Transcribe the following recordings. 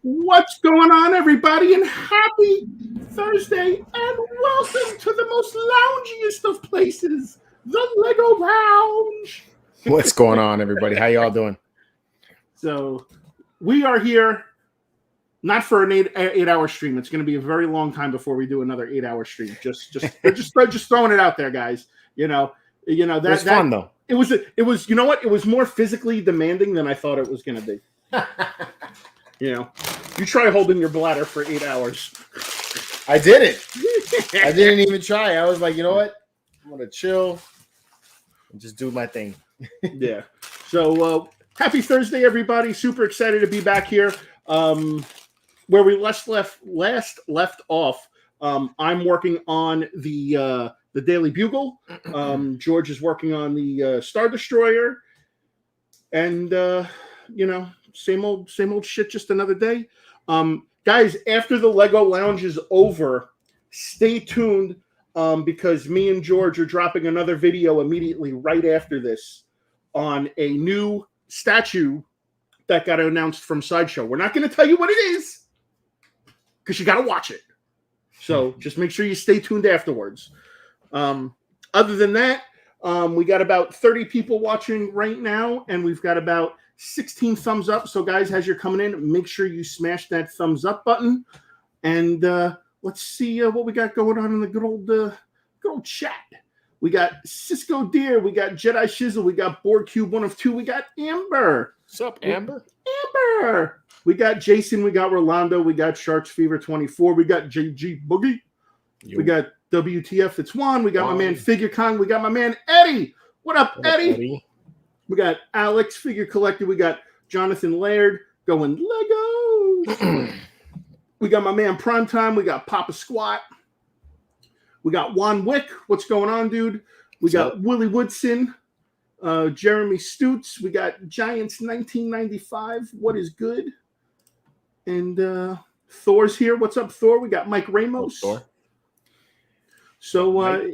What's going on, everybody, and happy Thursday, and welcome to the most loungiest of places, the Lego Lounge. What's going on, everybody? How y'all doing? So we are here not for an eight-hour stream. It's going to be a very long time before we do another 8-hour stream. Just throwing it out there, guys. You know that's fun though. It was. You know what? It was more physically demanding than I thought it was going to be. You try holding your bladder for 8 hours. I did it. I didn't even try. I was like, you know what? I'm going to chill and just do my thing. Yeah. So happy Thursday, everybody. Super excited to be back here. Where we last left off, I'm working on the Daily Bugle. George is working on the Star Destroyer. And, same old shit, just another day. Guys, after the Lego Lounge is over, stay tuned because me and George are dropping another video immediately right after this on a new statue that got announced from Sideshow. We're not going to tell you what it is because you got to watch it. So just make sure you stay tuned afterwards. Other than that, we got about 30 people watching right now, and we've got about 16 thumbs up. So guys, as you're coming in, make sure you smash that thumbs up button. And let's see what we got going on in the good old chat. We got Cisco Deer, we got Jedi Shizzle, we got Board Cube 1 of 2, we got Amber. What's up, Amber? Amber. We got Jason, we got Rolando, we got Sharks Fever 24, we got JG Boogie. We got WTF It's Juan, we got my man Figure Kong, we got my man Eddie. What up, Eddie? We got Alex, Figure Collector. We got Jonathan Laird going Legos. We got my man Primetime. We got Papa Squat. We got Juan Wick. What's going on, dude? We got Willie Woodson, Jeremy Stutz. We got Giants 1995. What is good? And Thor's here. What's up, Thor? We got Mike Ramos. Thor. So,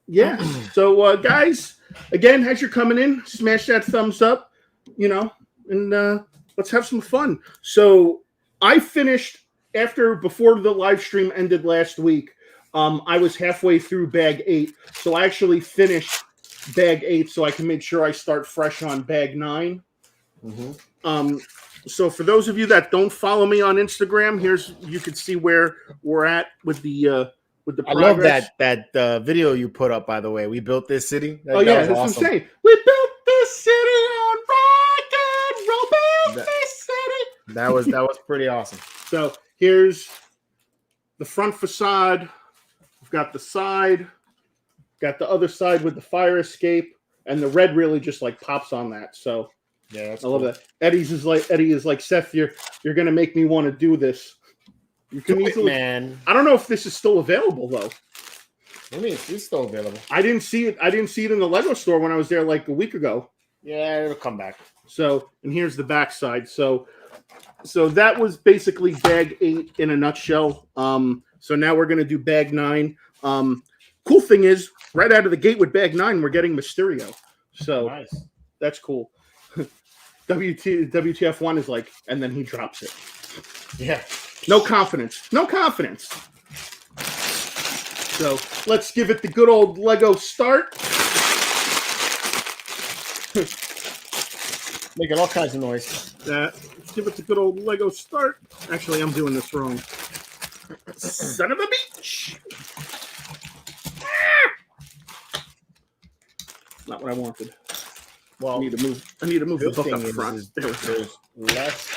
yeah. So, guys, again, as you're coming in, smash that thumbs up, and let's have some fun. So I finished before the live stream ended last week. I was halfway through bag 8. So I actually finished bag 8 so I can make sure I start fresh on bag 9. Mm-hmm. So for those of you that don't follow me on Instagram, you can see where we're at with the I love that video you put up, by the way. We built this city. That's awesome. Insane. We built this city on rock and roll. Built this city. That was pretty awesome. So here's the front facade. We've got the side. Got the other side with the fire escape, and the red really just like pops on that. So yeah, I love that. Eddie is like Seth. You're gonna make me want to do this. You can easily, man. I don't know if this is still available though. I mean, it's still available. I didn't see it in the Lego store when I was there like a week ago. Yeah, it'll come back. So, and here's the back side. So that was basically bag 8 in a nutshell. So now we're gonna do bag 9. Cool thing is, right out of the gate with bag 9, we're getting Mysterio. So nice. That's cool. WTF1 is like, and then he drops it. Yeah. No confidence. So let's give it the good old Lego start. Making all kinds of noise. Let's give it the good old Lego start. Actually, I'm doing this wrong. Son of a bitch. Not what I wanted. Well, I need to move the book up front. There's less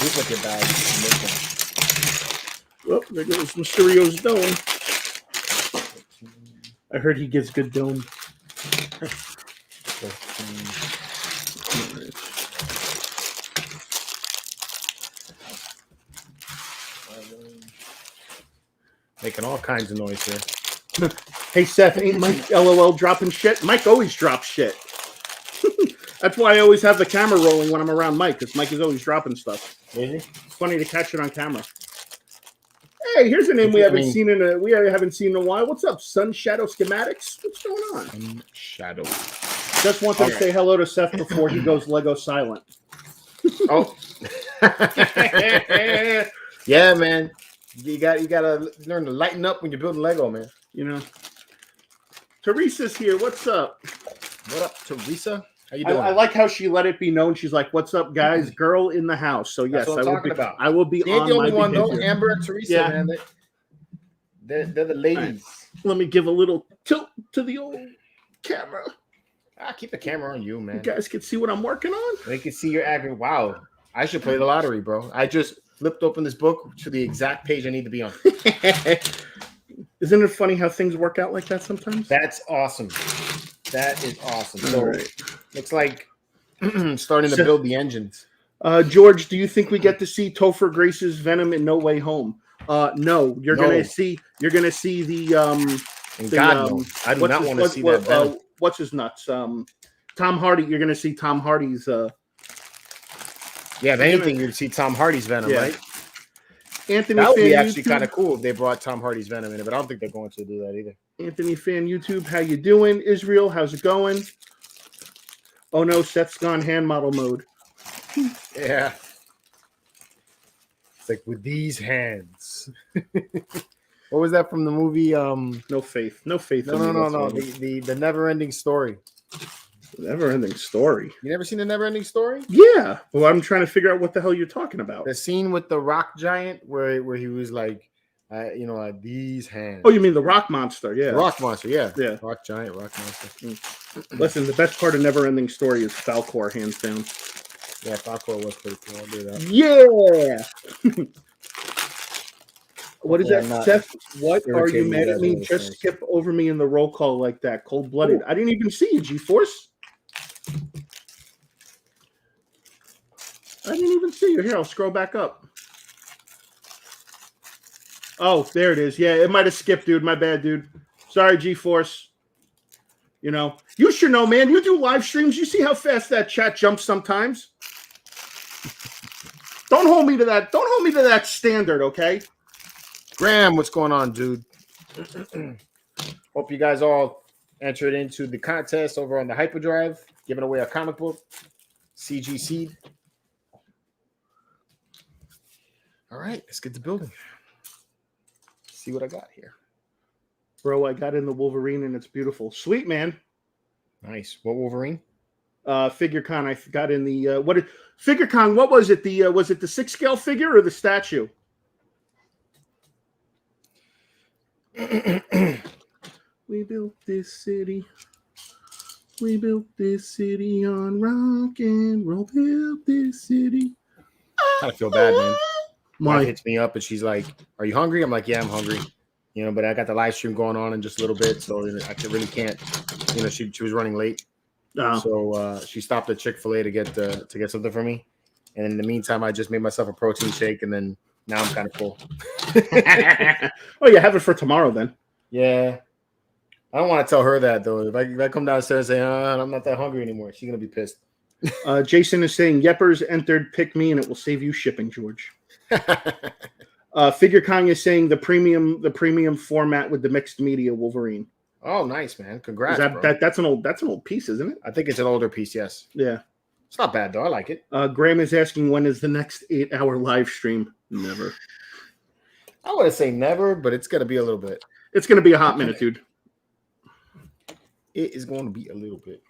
duplicate bags in this one. Oh, there goes Mysterio's dome. I heard he gives good dome. Making all kinds of noise here. Hey, Seth, ain't Mike LOL dropping shit? Mike always drops shit. That's why I always have the camera rolling when I'm around Mike, because Mike is always dropping stuff. Really? It's funny to catch it on camera. Hey, here's a name we haven't seen in a while. What's up, Sun Shadow Schematics? What's going on? Shadow. Just wanted to say hello to Seth before he goes Lego silent. Oh. Yeah, man. You gotta learn to lighten up when you're building Lego, man. You know. Teresa's here. What's up? What up, Teresa? How you doing? I like how she let it be known. She's like, "What's up, guys? Girl in the house." So yes, I will be they ain't on the only my one behavior. though. Amber and Teresa, man. They're the ladies. Right. Let me give a little tilt to the old camera. Keep the camera on you, man. You guys can see what I'm working on. They can see your aggregate. Wow. I should play the lottery, bro. I just flipped open this book to the exact page I need to be on. Isn't it funny how things work out like that sometimes? That's awesome. That is awesome. All So right. looks like starting to build the engines. George, do you think we get to see Topher Grace's Venom in No Way Home? No. You're gonna see the And God knows, I do not want to see that Venom. What's his nuts? Tom Hardy. You're gonna see Tom Hardy's. Yeah, if anything, you'd see Tom Hardy's Venom, right? Anthony, that would Fan be actually YouTube. Kind of cool if they brought Tom Hardy's Venom in it, but I don't think they're going to do that either. Anthony Fan YouTube, how you doing? Israel, how's it going? Oh no, Seth's gone hand model mode. Yeah. It's like with these hands. What was that from the movie? No faith. No faith. No. The Never-Ending Story. Never-Ending Story. You never seen the Never-Ending Story? Yeah. Well, I'm trying to figure out what the hell you're talking about. The scene with the rock giant where he was like, these hands. Oh, you mean the rock monster? Yeah. The rock monster, yeah. Yeah. Rock giant, rock monster. Listen, the best part of Never-Ending Story is Falcor, hands down. Yeah, Falcor was pretty cool. I'll do that. Yeah. What is that, Seth? What are you mad at me? Just skip over me in the roll call like that. Cold-blooded. I didn't even see you, G-Force. I didn't even see you. Here, I'll scroll back up. Oh, there it is. Yeah, it might have skipped, dude. My bad, dude. Sorry, G-Force. You know, you should know, man. You do live streams. You see how fast that chat jumps sometimes. Don't hold me to that. Don't hold me to that standard, okay? Graham, what's going on, dude? Hope you guys all entered into the contest over on the Hyperdrive, giving away a comic book, CGC. All right, let's get to building. See what I got here. Bro, I got in the Wolverine and it's beautiful. Sweet, man. Nice. What Wolverine? FigureCon. I got in the FigureCon. What was it? Was it the 6-scale figure or the statue? We built this city. We built this city on rock and roll. Built this city. I feel bad, man. My wife hits me up and she's like, "Are you hungry?" I'm like, "Yeah, I'm hungry." You know, but I got the live stream going on in just a little bit, so I really can't. You know, she was running late, so she stopped at Chick-fil-A to get something for me, and in the meantime, I just made myself a protein shake, and then now I'm kind of full. Oh, yeah, have it for tomorrow then. Yeah, I don't want to tell her that though. If I come downstairs and say, "I'm not that hungry anymore," she's gonna be pissed. Jason is saying Yeppers entered. Pick me, and it will save you shipping, George. FigureCon is saying the premium format with the mixed media Wolverine. Oh, nice, man! Congrats. That's an old piece, isn't it? I think it's an older piece. Yes. Yeah. It's not bad though. I like it. Graham is asking when is the next 8-hour live stream? Never. I wouldn't say never, but it's gonna be a little bit. It's gonna be a hot minute, dude. It is going to be a little bit.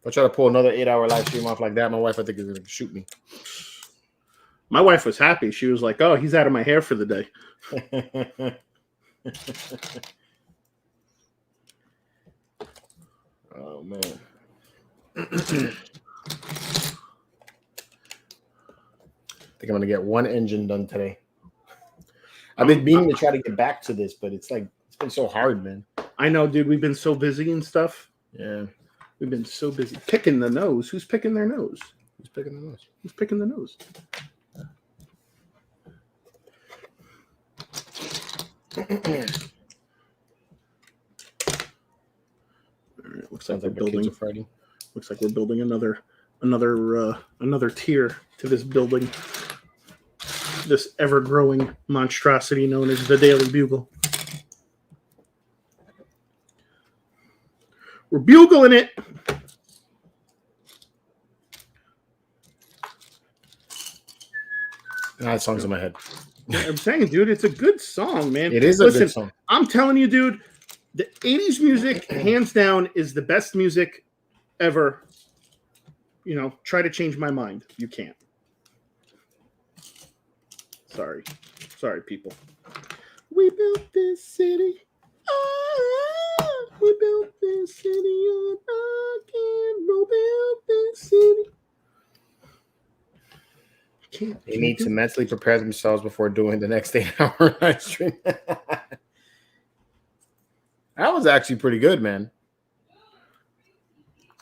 If I try to pull another 8-hour live stream off like that, my wife I think is gonna shoot me. My wife was happy. She was like, "Oh, he's out of my hair for the day." Oh man. I think I'm gonna get one engine done today. I've been meaning to try to get back to this, but it's been so hard, man. I know, dude. We've been so busy and stuff. Yeah. We've been so busy picking the nose. Who's picking their nose? Who's picking the nose? Who's picking the nose? All right, looks like we're building. Looks like we're building another tier. to this building, this ever-growing monstrosity known as the Daily Bugle. We're bugling it. That song's in my head. I'm saying, dude, it's a good song, man. It is a good song. I'm telling you, dude, the 80s music, hands down, is the best music ever. You know, try to change my mind. You can't. Sorry, people. We built this city. Oh, we built this city on rock and roll. Built this city. They need to mentally prepare themselves before doing the next 8-hour live stream. That was actually pretty good, man.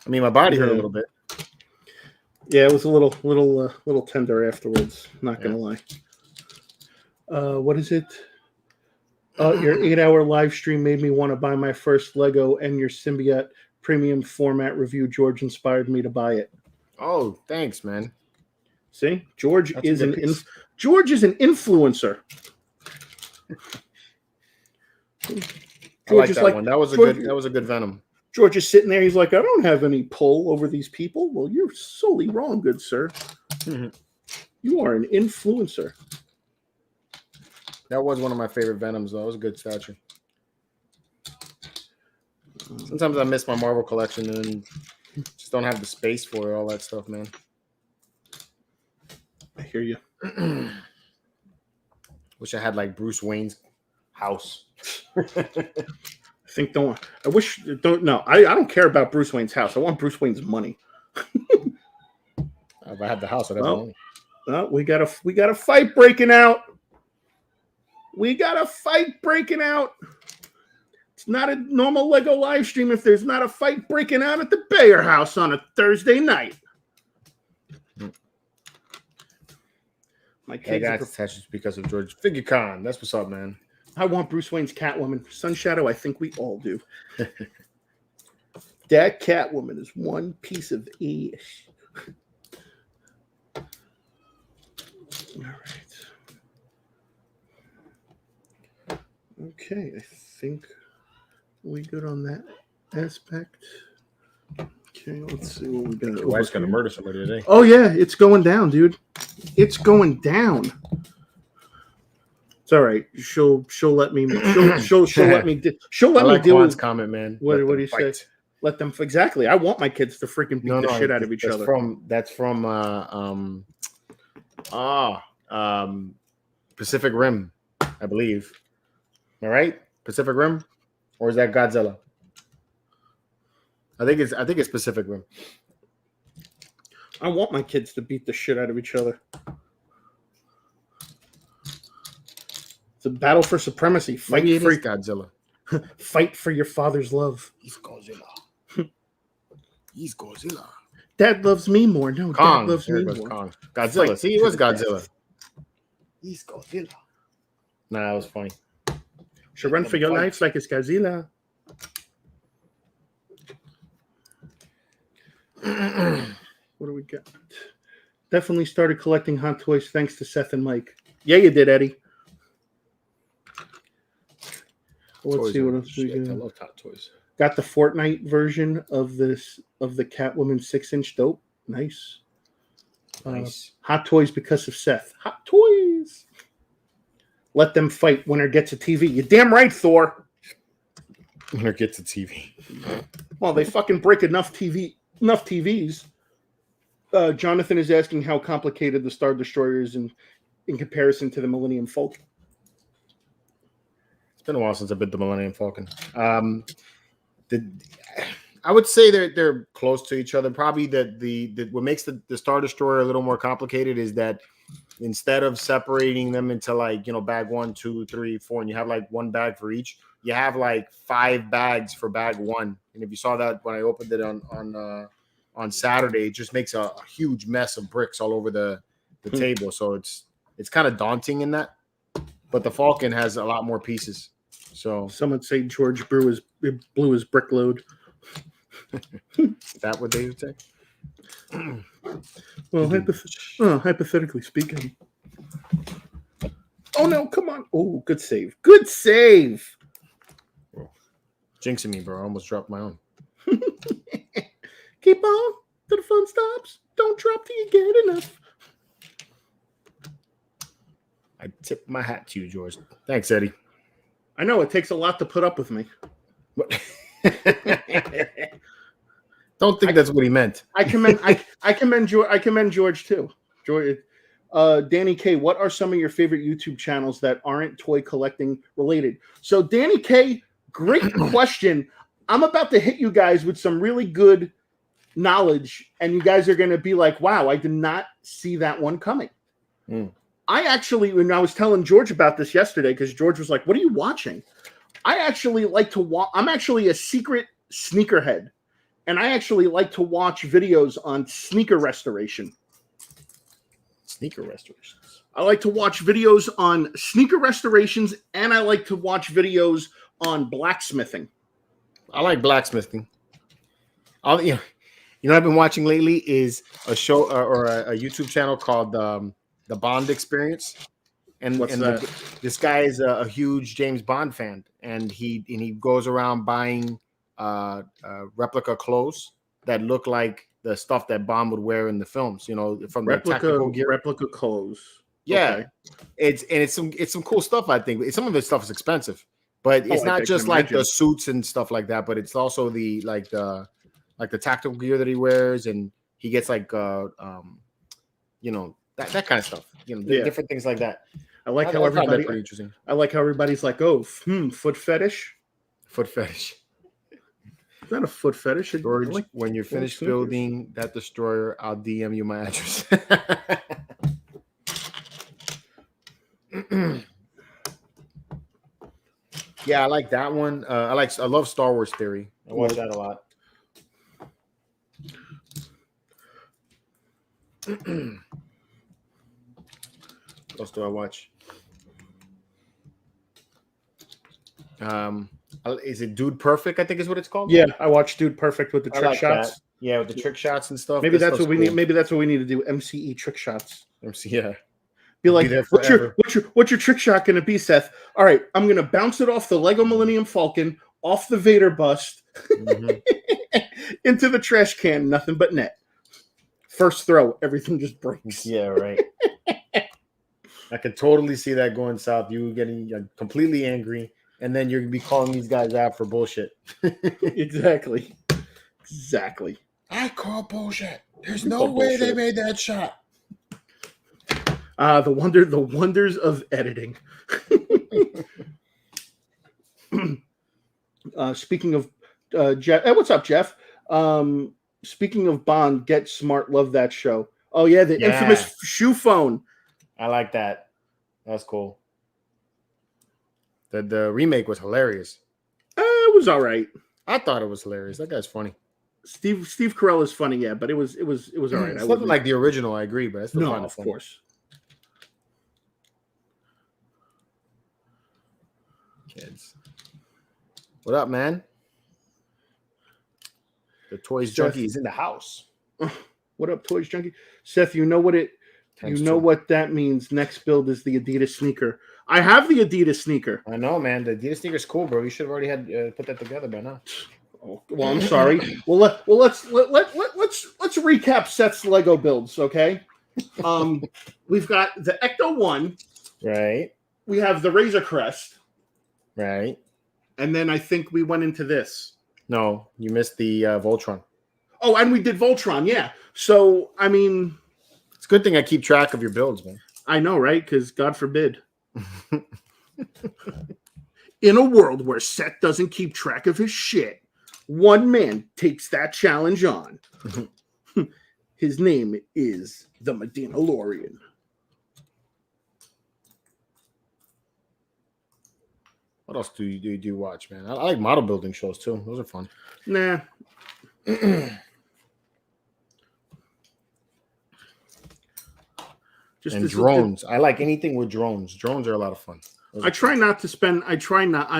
I mean, my body hurt a little bit. Yeah, it was a little tender afterwards. Not gonna lie. What is it? Your 8-hour live stream made me want to buy my first Lego, and your symbiote premium format review, George, inspired me to buy it. Oh, thanks, man. See, George is an influencer. I like that one. That was a good Venom. George is sitting there. He's like, I don't have any pull over these people. Well, you're solely wrong, good sir. You are an influencer. That was one of my favorite Venoms, though. It was a good statue. Sometimes I miss my Marvel collection and just don't have the space for it, all that stuff, man. I hear you. Wish I had like Bruce Wayne's house. I don't care about Bruce Wayne's house. I want Bruce Wayne's money. If I had the house, I'd have money. Well, we got a fight breaking out. It's not a normal Lego live stream if there's not a fight breaking out at the Bayer house on a Thursday night. My kids got attached because of George FigureCon. That's what's up, man. I want Bruce Wayne's Catwoman. Sun Shadow, I think we all do. That Catwoman is one piece of ish. All right. Okay, I think we good on that aspect. Okay, let's see what we got. Your wife's gonna murder somebody today. Oh yeah, it's going down, dude. It's going down. It's all right. She'll let me. She'll let me. She'll let me do Juan's comment, man. What do you say? Let them. Exactly. I want my kids to freaking beat the shit out of each other. That's from Pacific Rim, I believe. Am I right? Pacific Rim, or is that Godzilla? I think it's Pacific Rim. I want my kids to beat the shit out of each other. It's a battle for supremacy. Fight for Godzilla. Fight for your father's love. He's Godzilla. He's Godzilla. Dad loves me more. No, Kong. Dad loves me more. Kong. Godzilla. See, it was Godzilla. Death. He's Godzilla. Nah, that was funny. Should run for your life like it's Godzilla. What do we got? Definitely started collecting Hot Toys thanks to Seth and Mike. Yeah, you did, Eddie. Let's see what else we got. I love Hot Toys. Got the Fortnite version of the Catwoman 6-inch dope. Nice. Nice. Hot Toys because of Seth. Hot Toys. Let them fight. Winner gets a TV. You're damn right, Thor. Winner gets a TV. Well, they fucking break enough TVs. Jonathan is asking how complicated the Star Destroyer is in comparison to the Millennium Falcon. It's been a while since I've been to the Millennium Falcon. I would say they're close to each other. Probably what makes the Star Destroyer a little more complicated is that instead of separating them into bag 1, 2, 3, 4, and you have like one bag for each, you have like 5 bags for bag 1. And if you saw that when I opened it on Saturday, it just makes a huge mess of bricks all over the table. So it's kind of daunting in that. But the Falcon has a lot more pieces. So some would say George blew his brick load. Is that what they would say? Well, hypothetically speaking. Oh no! Come on! Oh, good save! Good save! Jinxing me, bro. I almost dropped my own. Keep on till the fun stops. Don't drop till you get enough. I tip my hat to you, George. Thanks, Eddie. I know it takes a lot to put up with me. Don't think that's what he meant. I commend George too. George, Danny K, what are some of your favorite YouTube channels that aren't toy collecting related? So Danny K, great question. I'm about to hit you guys with some really good knowledge, and you guys are going to be like, "Wow, I did not see that one coming." I actually, when I was telling George about this yesterday, because George was like, "What are you watching?" I actually like to watch. I'm actually a secret sneakerhead. And I actually like to watch videos on sneaker restoration. Sneaker restorations. I like to watch videos on sneaker restorations, and I like to watch videos on blacksmithing. I like blacksmithing. You know, I've been watching lately is a show or a YouTube channel called The Bond Experience. And, this guy is a huge James Bond fan, and he goes around buying replica clothes that look like the stuff that Bond would wear in the films, you know, from the tactical gear. Replica clothes. Yeah. Okay. It's some cool stuff, I think. Some of this stuff is expensive, but it's not just like the suits and stuff like that, but it's also the tactical gear that he wears, and he gets like you know, that kind of stuff. You know, different things like that. I like how everybody pretty interesting. I like how everybody's like, "Oh, foot fetish." Foot fetish. It's not a foot fetish. George, like when you're finished building that destroyer, I'll DM you my address. Yeah, I like that one. I love Star Wars Theory. I watch that a lot. What else do I watch? Is it Dude Perfect? I think is what it's called. Yeah, I watched Dude Perfect with the trick shots. That. Yeah, with the trick shots and stuff. Maybe that's what we need. Maybe that's what we need to do. MCE trick shots. Yeah. Be like, what's your trick shot going to be, Seth? All right, I'm going to bounce it off the Lego Millennium Falcon, off the Vader bust, into the trash can. Nothing but net. First throw, everything just breaks. Yeah, right. I can totally see that going south. You getting completely angry. And then you're going to be calling these guys out for bullshit. Exactly. I call bullshit. There's no way they made that shot. The wonders of editing. Speaking of Jeff. Hey, what's up, Jeff? Speaking of Bond, Get Smart. Love that show. Oh, yeah. The infamous shoe phone. I like that. That's cool. The remake was hilarious. It was all right. I thought it was hilarious. That guy's funny. Steve Carell is funny, yeah, but it was all right. It's nothing like the original. I agree, but I still find it funny. Of course. Kids, what up, man? The Toys Junkie is in the house. What up, Toys Junkie? Seth, you know what what that means. Next build is the Adidas sneaker. I have the Adidas sneaker. I know, man. The Adidas sneaker's cool, bro. You should have already had put that together by now. Oh, well, I'm sorry. let's recap Seth's Lego builds, okay? We've got the Ecto 1. Right. We have the Razor Crest. Right. And then I think we went into this. No, you missed the Voltron. Oh, and we did Voltron, yeah. So, I mean, it's a good thing I keep track of your builds, man. I know, right? Because God forbid. In a world where Seth doesn't keep track of his shit, one man takes that challenge on. His name is the Medinalorian. What else do you watch, man? I like model building shows too. Those are fun. Nah. And drones. I like anything with drones. Drones are a lot of fun. I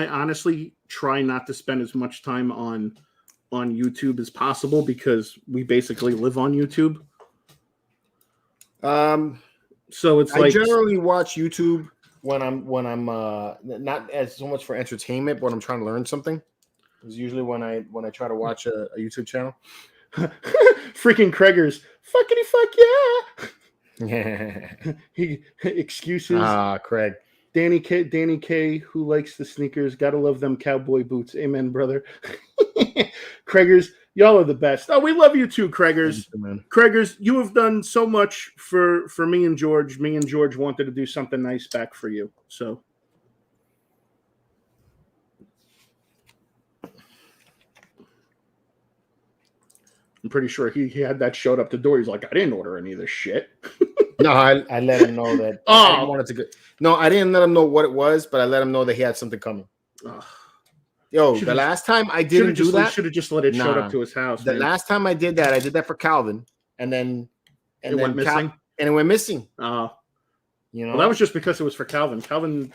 honestly try not to spend as much time on on YouTube as possible because we basically live on YouTube. So it's I generally watch YouTube when I'm not as so much for entertainment, but when I'm trying to learn something. It's usually when I try to watch a YouTube channel. Freaking Craigers, fuckity fuck yeah. Excuses. Craig. Danny K, who likes the sneakers, gotta love them cowboy boots. Amen, brother. Craigers, y'all are the best. Oh, we love you too, Craigers. You, man. Craigers, you have done so much for me and George. Me and George wanted to do something nice back for you. So I'm pretty sure he had that showed up the door. He's like, I didn't order any of this shit. No, I let him know that. I wanted to go. No, I didn't let him know what it was, but I let him know that he had something coming. Yo, the last time I didn't do that, should have just let it show up to his house. The last time I did that for Calvin, and then it went missing. And it went missing. You know, well, that was just because it was for Calvin. Calvin.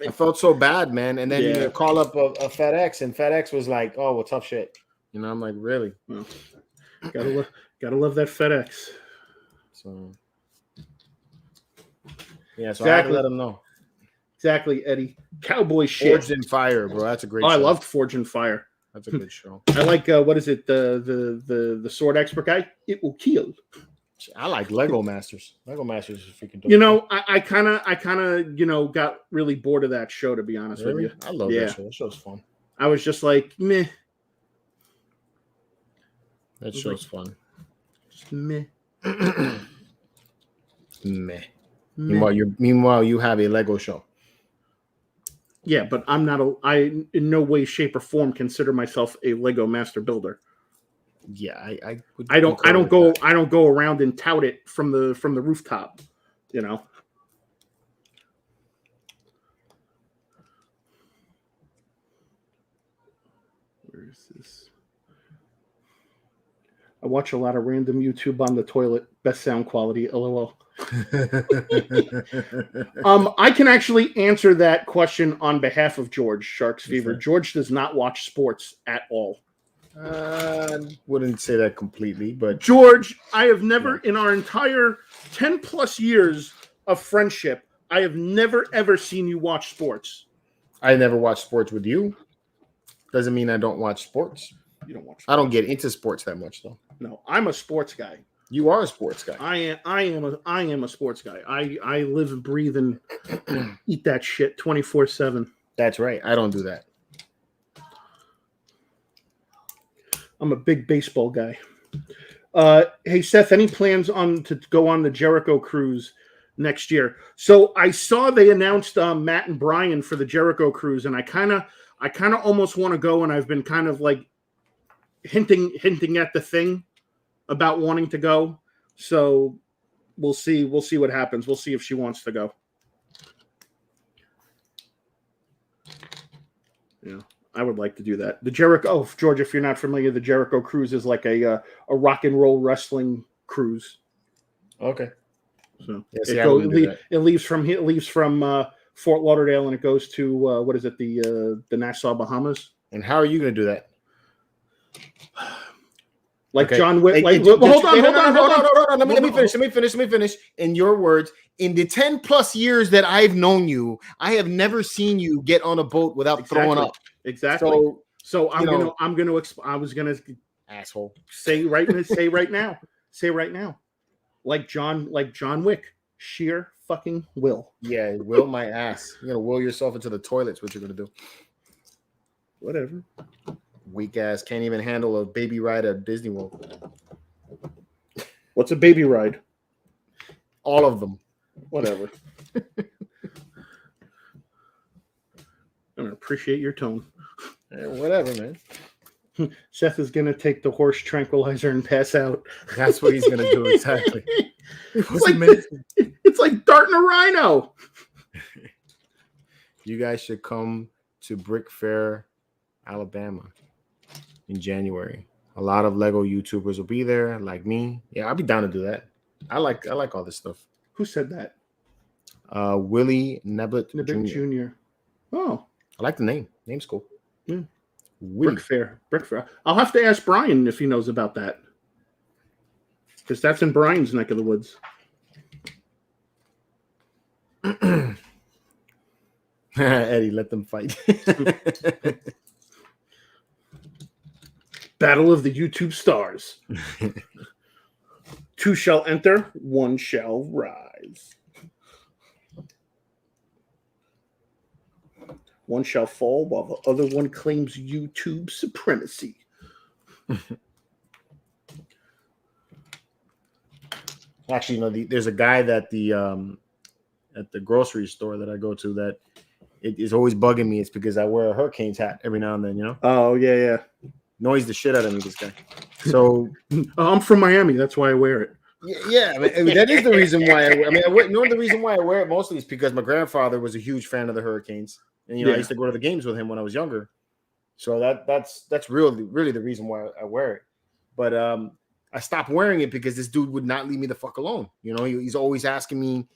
I felt so bad, man. And then you call up a FedEx, and FedEx was like, "Oh, well, tough shit." You know, I'm like, really? Well, gotta love that FedEx. So, yeah. So exactly. I had to let him know. Exactly, Eddie. Cowboy shit. Forged in Fire, bro. That's a great. Oh, show. I loved Forged in Fire. That's a good show. I like what is it? The sword expert guy. It will kill. I like Lego Masters. Lego Masters is freaking dope. You know, I kind of got really bored of that show, to be honest with you. I love that show. That show's fun. I was just like, meh. That show's fun. Just meh. Meh. Meanwhile, you have a Lego show. Yeah, but I'm not I in no way, shape, or form consider myself a Lego master builder. Yeah, I don't go around and tout it from the rooftop, you know. Where is this? I watch a lot of random YouTube on the toilet. Best sound quality, LOL. I can actually answer that question on behalf of George, Sharks Fever. George does not watch sports at all. Wouldn't say that completely, but George, I have never, in our entire 10 plus years of friendship, I have never ever seen you watch sports. I never watch sports with you. Doesn't mean I don't watch sports. You don't watch sports. I don't get into sports that much, though. No, I'm a sports guy. You are a sports guy. I am a sports guy. I live and breathe and eat that shit 24/7. That's right. I don't do that. I'm a big baseball guy. Hey Seth, any plans to go on the Jericho cruise next year? So I saw they announced Matt and Brian for the Jericho cruise, and I kind of almost want to go, and I've been kind of like hinting at the thing about wanting to go. So we'll see what happens. We'll see if she wants to go. Yeah, I would like to do that. The Jericho, George, if you're not familiar, the Jericho cruise is like a rock and roll wrestling cruise. Okay. So it leaves from Fort Lauderdale and it goes to what is it, the Nassau Bahamas. And how are you going to do that? Like okay. John Wick. Hold on. Let me finish. In your words, in the 10 plus years that I've known you, I have never seen you get on a boat without throwing up. Exactly. So I was gonna asshole say right now, like John Wick, sheer fucking will. Yeah, will my ass. You're gonna will yourself into the toilets. What you're gonna do? Whatever. Weak ass can't even handle a baby ride at Disney World. What's a baby ride? All of them. Whatever. I don't appreciate your tone. Yeah, whatever, man. Seth is gonna take the horse tranquilizer and pass out. That's what he's gonna do exactly. It's like darting a rhino. You guys should come to Brick Fair, Alabama, in January. A lot of Lego YouTubers will be there, like me. Yeah, I'll be down to do that. I like all this stuff. Who said that? Willie Nebbit Jr. Oh, I like the name. Name's cool. Yeah. Brick Fair. I'll have to ask Brian if he knows about that, because that's in Brian's neck of the woods. Eddie, let them fight. Battle of the YouTube stars. 2 shall enter, 1 shall rise. 1 shall fall while the other one claims YouTube supremacy. Actually, there's a guy that at the grocery store that I go to that it is always bugging me. It's because I wear a Hurricanes hat every now and then, you know? Oh, yeah. Annoys the shit out of me, this guy. So I'm from Miami. That's why I wear it. Yeah. I mean, that is the reason why I wear. The reason why I wear it mostly is because my grandfather was a huge fan of the Hurricanes, and I used to go to the games with him when I was younger. So that's really the reason why I wear it. But I stopped wearing it because this dude would not leave me the fuck alone. He's always asking me.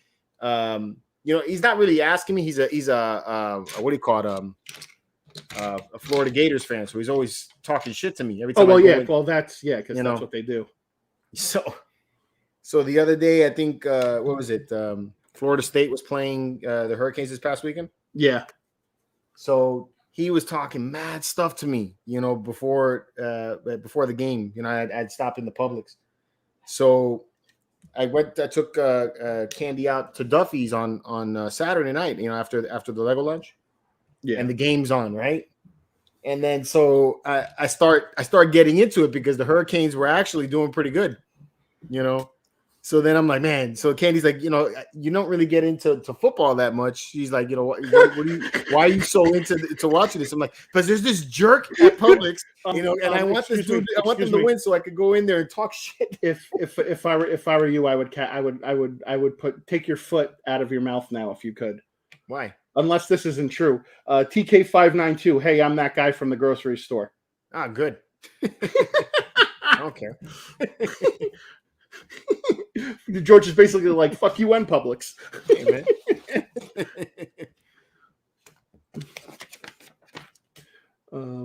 He's not really asking me. He's a what do you call it? A Florida Gators fan, so he's always talking shit to me every time. That's because that's what they do. So the other day, I think what was it? Florida State was playing the Hurricanes this past weekend. Yeah. So he was talking mad stuff to me, before the game. I'd stopped in the Publix. So I took Candy out to Duffy's on Saturday night, after the Lego lunch. Yeah. And the game's on, right? And then so I start getting into it because the Hurricanes were actually doing pretty good, So then I'm like, man. So Candy's like, you don't really get into football that much. She's like, why are you so into watching this? I'm like, because there's this jerk at Publix, and I want this dude. I want them to win so I could go in there and talk shit. If I were you, I would take your foot out of your mouth now if you could. Why? Unless this isn't true. TK592. Hey, I'm that guy from the grocery store. Ah, good. I don't care. George is basically like, fuck you and Publix. Hey, man.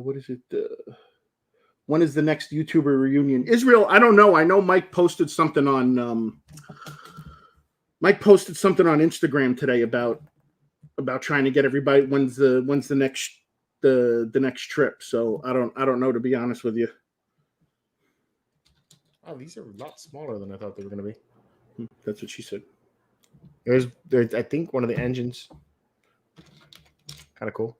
What is it? When is the next YouTuber reunion? Israel, I don't know. I know Mike posted something on Instagram today about trying to get everybody when's the next trip. So I don't know, to be honest with you. Oh, these are a lot smaller than I thought they were going to be. That's what she said. There's I think one of the engines. Kind of cool.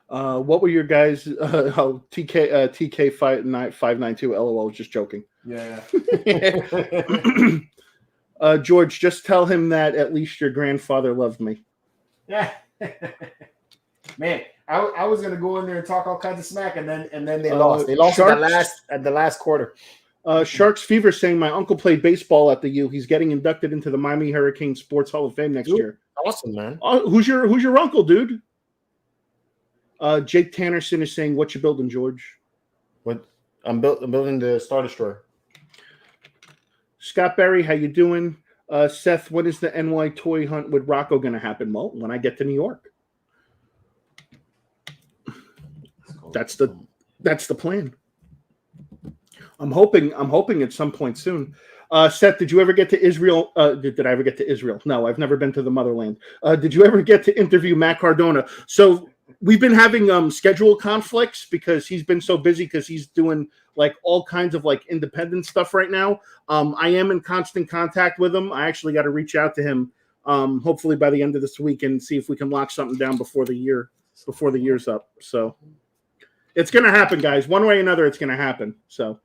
What were your guys? TK 592 LOL was just joking. Yeah. George, just tell him that at least your grandfather loved me. Yeah. Man, I was gonna go in there and talk all kinds of smack, and then they lost. They lost at the last quarter. Sharks Fever saying my uncle played baseball at the U. He's getting inducted into the Miami Hurricane Sports Hall of Fame next year. Awesome, man. Who's your uncle, dude? Jake Tannerson is saying, "What you building, George?" What I'm building the Star Destroyer. Scott Berry, how you doing? Seth, when is the NY toy hunt with Rocco going to happen? Well, when I get to New York. That's the plan. I'm hoping at some point soon. Seth, did you ever get to Israel? Did I ever get to Israel? No, I've never been to the motherland. Did you ever get to interview Matt Cardona? So we've been having schedule conflicts because he's been so busy because he's doing like all kinds of like independent stuff right now. I am in constant contact with him. I actually got to reach out to him hopefully by the end of this week and see if we can lock something down before the year's up. So it's going to happen, guys. One way or another, it's going to happen. So.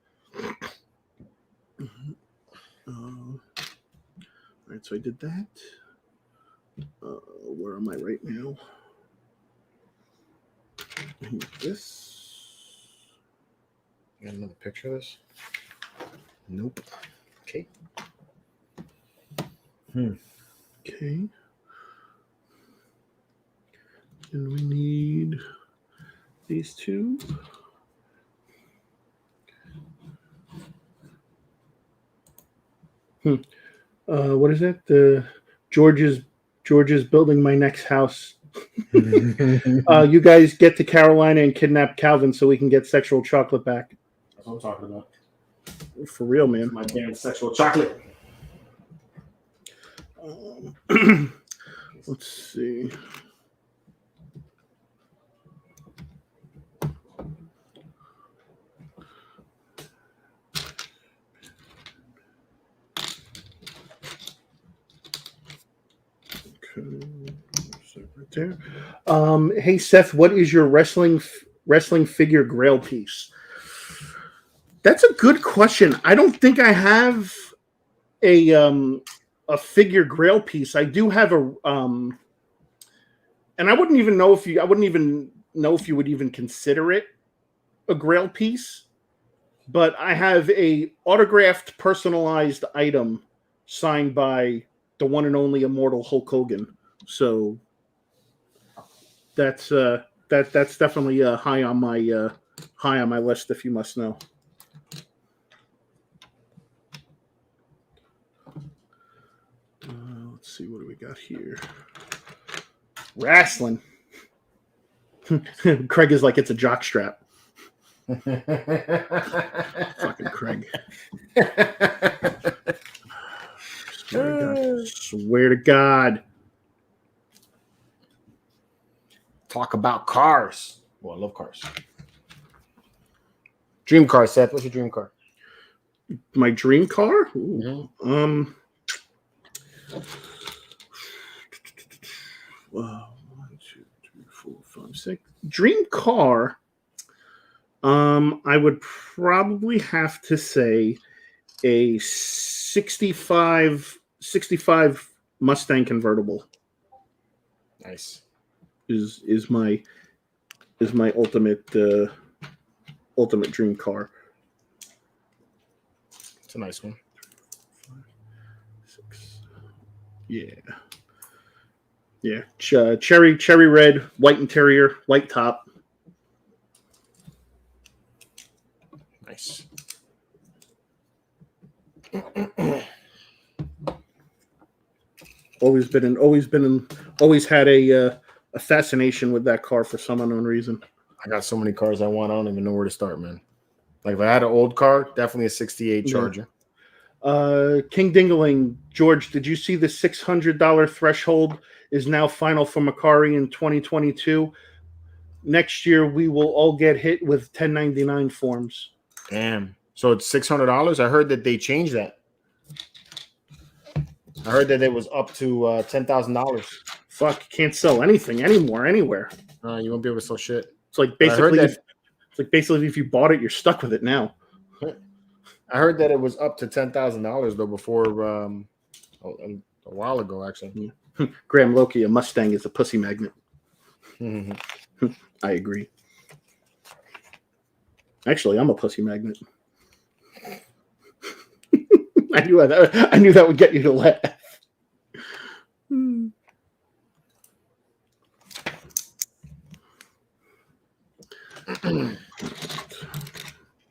All right, so I did that. Where am I right now? This. You got another picture of this? Nope. Okay. Okay. And we need these two. What is it? George is building my next house You guys get to Carolina and kidnap Calvin so we can get sexual chocolate back. That's what I'm talking about. For real, man. My damn sexual chocolate. Let's see. Right there. Hey Seth, what is your wrestling figure grail piece? That's a good question. I don't think I have a figure grail piece. I do have a and I wouldn't even know if you would even consider it a grail piece, but I have a autographed personalized item signed by the one and only immortal Hulk Hogan. So that's definitely high on my list, if you must know. Let's see, what do we got here? Wrestling. Craig is like, it's a jock strap. Fucking Craig. Swear to God. Talk about cars. Well, I love cars. Dream car, Seth. What's your dream car? My dream car? Mm-hmm. 1, 2, 3, 4, 5, 6. Dream car. I would probably have to say a 65 Mustang convertible. Nice. Is my ultimate dream car. It's a nice one. 6. Yeah. Cherry red, white interior, white top. Nice. Always had a fascination with that car for some unknown reason. I got so many cars I want. I don't even know where to start, man. Like if I had an old car, definitely a 68 Charger. King Dingaling, George, did you see the $600 threshold is now final for Macari in 2022? Next year, we will all get hit with 1099 forms. Damn. So it's $600? I heard that they changed that. I heard that it was up to $10,000. Fuck, you can't sell anything anymore, anywhere. You won't be able to sell shit. It's like basically if you bought it, you're stuck with it now. I heard that it was up to $10,000 though before a while ago, actually. Yeah. Graham Loki, a Mustang is a pussy magnet. Mm-hmm. I agree. Actually, I'm a pussy magnet. I knew that would get you to laugh.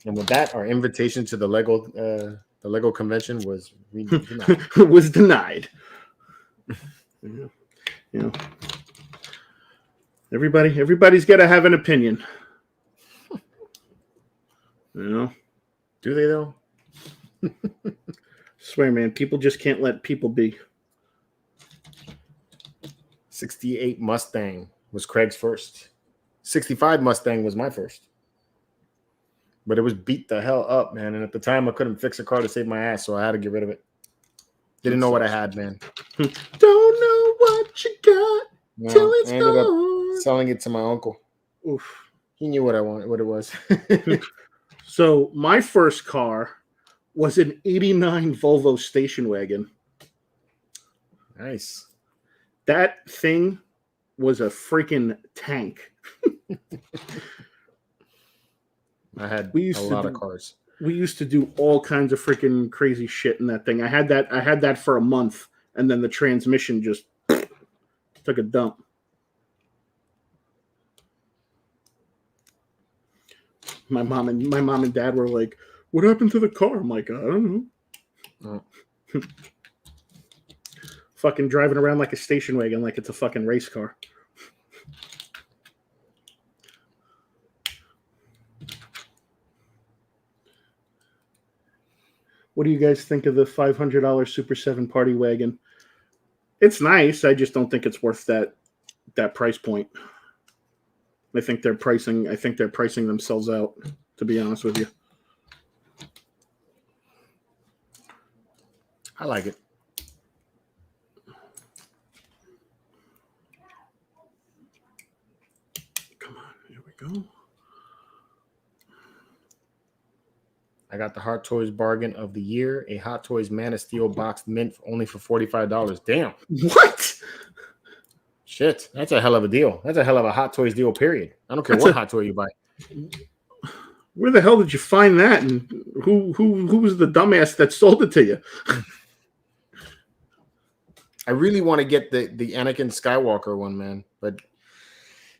And with that, our invitation to the Lego convention was denied. Was denied. Yeah. Everybody's got to have an opinion. Do they though? Swear, man, people just can't let people be. 68 Mustang was Craig's first. 65 Mustang was my first. But it was beat the hell up, man. And at the time, I couldn't fix a car to save my ass, so I had to get rid of it. Didn't know what I had, man. Don't know what you got till it's I ended gone. up selling it to my uncle. Oof. He knew what it was. So my first car was an '89 Volvo station wagon. Nice. That thing was a freaking tank. I had a lot of cars. We used to do all kinds of freaking crazy shit in that thing. I had that for a month, and then the transmission just took a dump. My mom and dad were like, "What happened to the car?" I'm like, "I don't know." Oh. Fucking driving around like a station wagon, like it's a fucking race car. What do you guys think of the $500 Super 7 Party Wagon? It's nice. I just don't think it's worth that price point. I think they're pricing themselves out, to be honest with you. I like it. Come on, here we go. I got the Hot Toys bargain of the year, a Hot Toys Man of Steel boxed mint only for $45. Damn. What? Shit, that's a hell of a deal. That's a hell of a Hot Toys deal, period. I don't care what Hot Toy you buy. Where the hell did you find that? And who was the dumbass that sold it to you? I really want to get the Anakin Skywalker one, man, but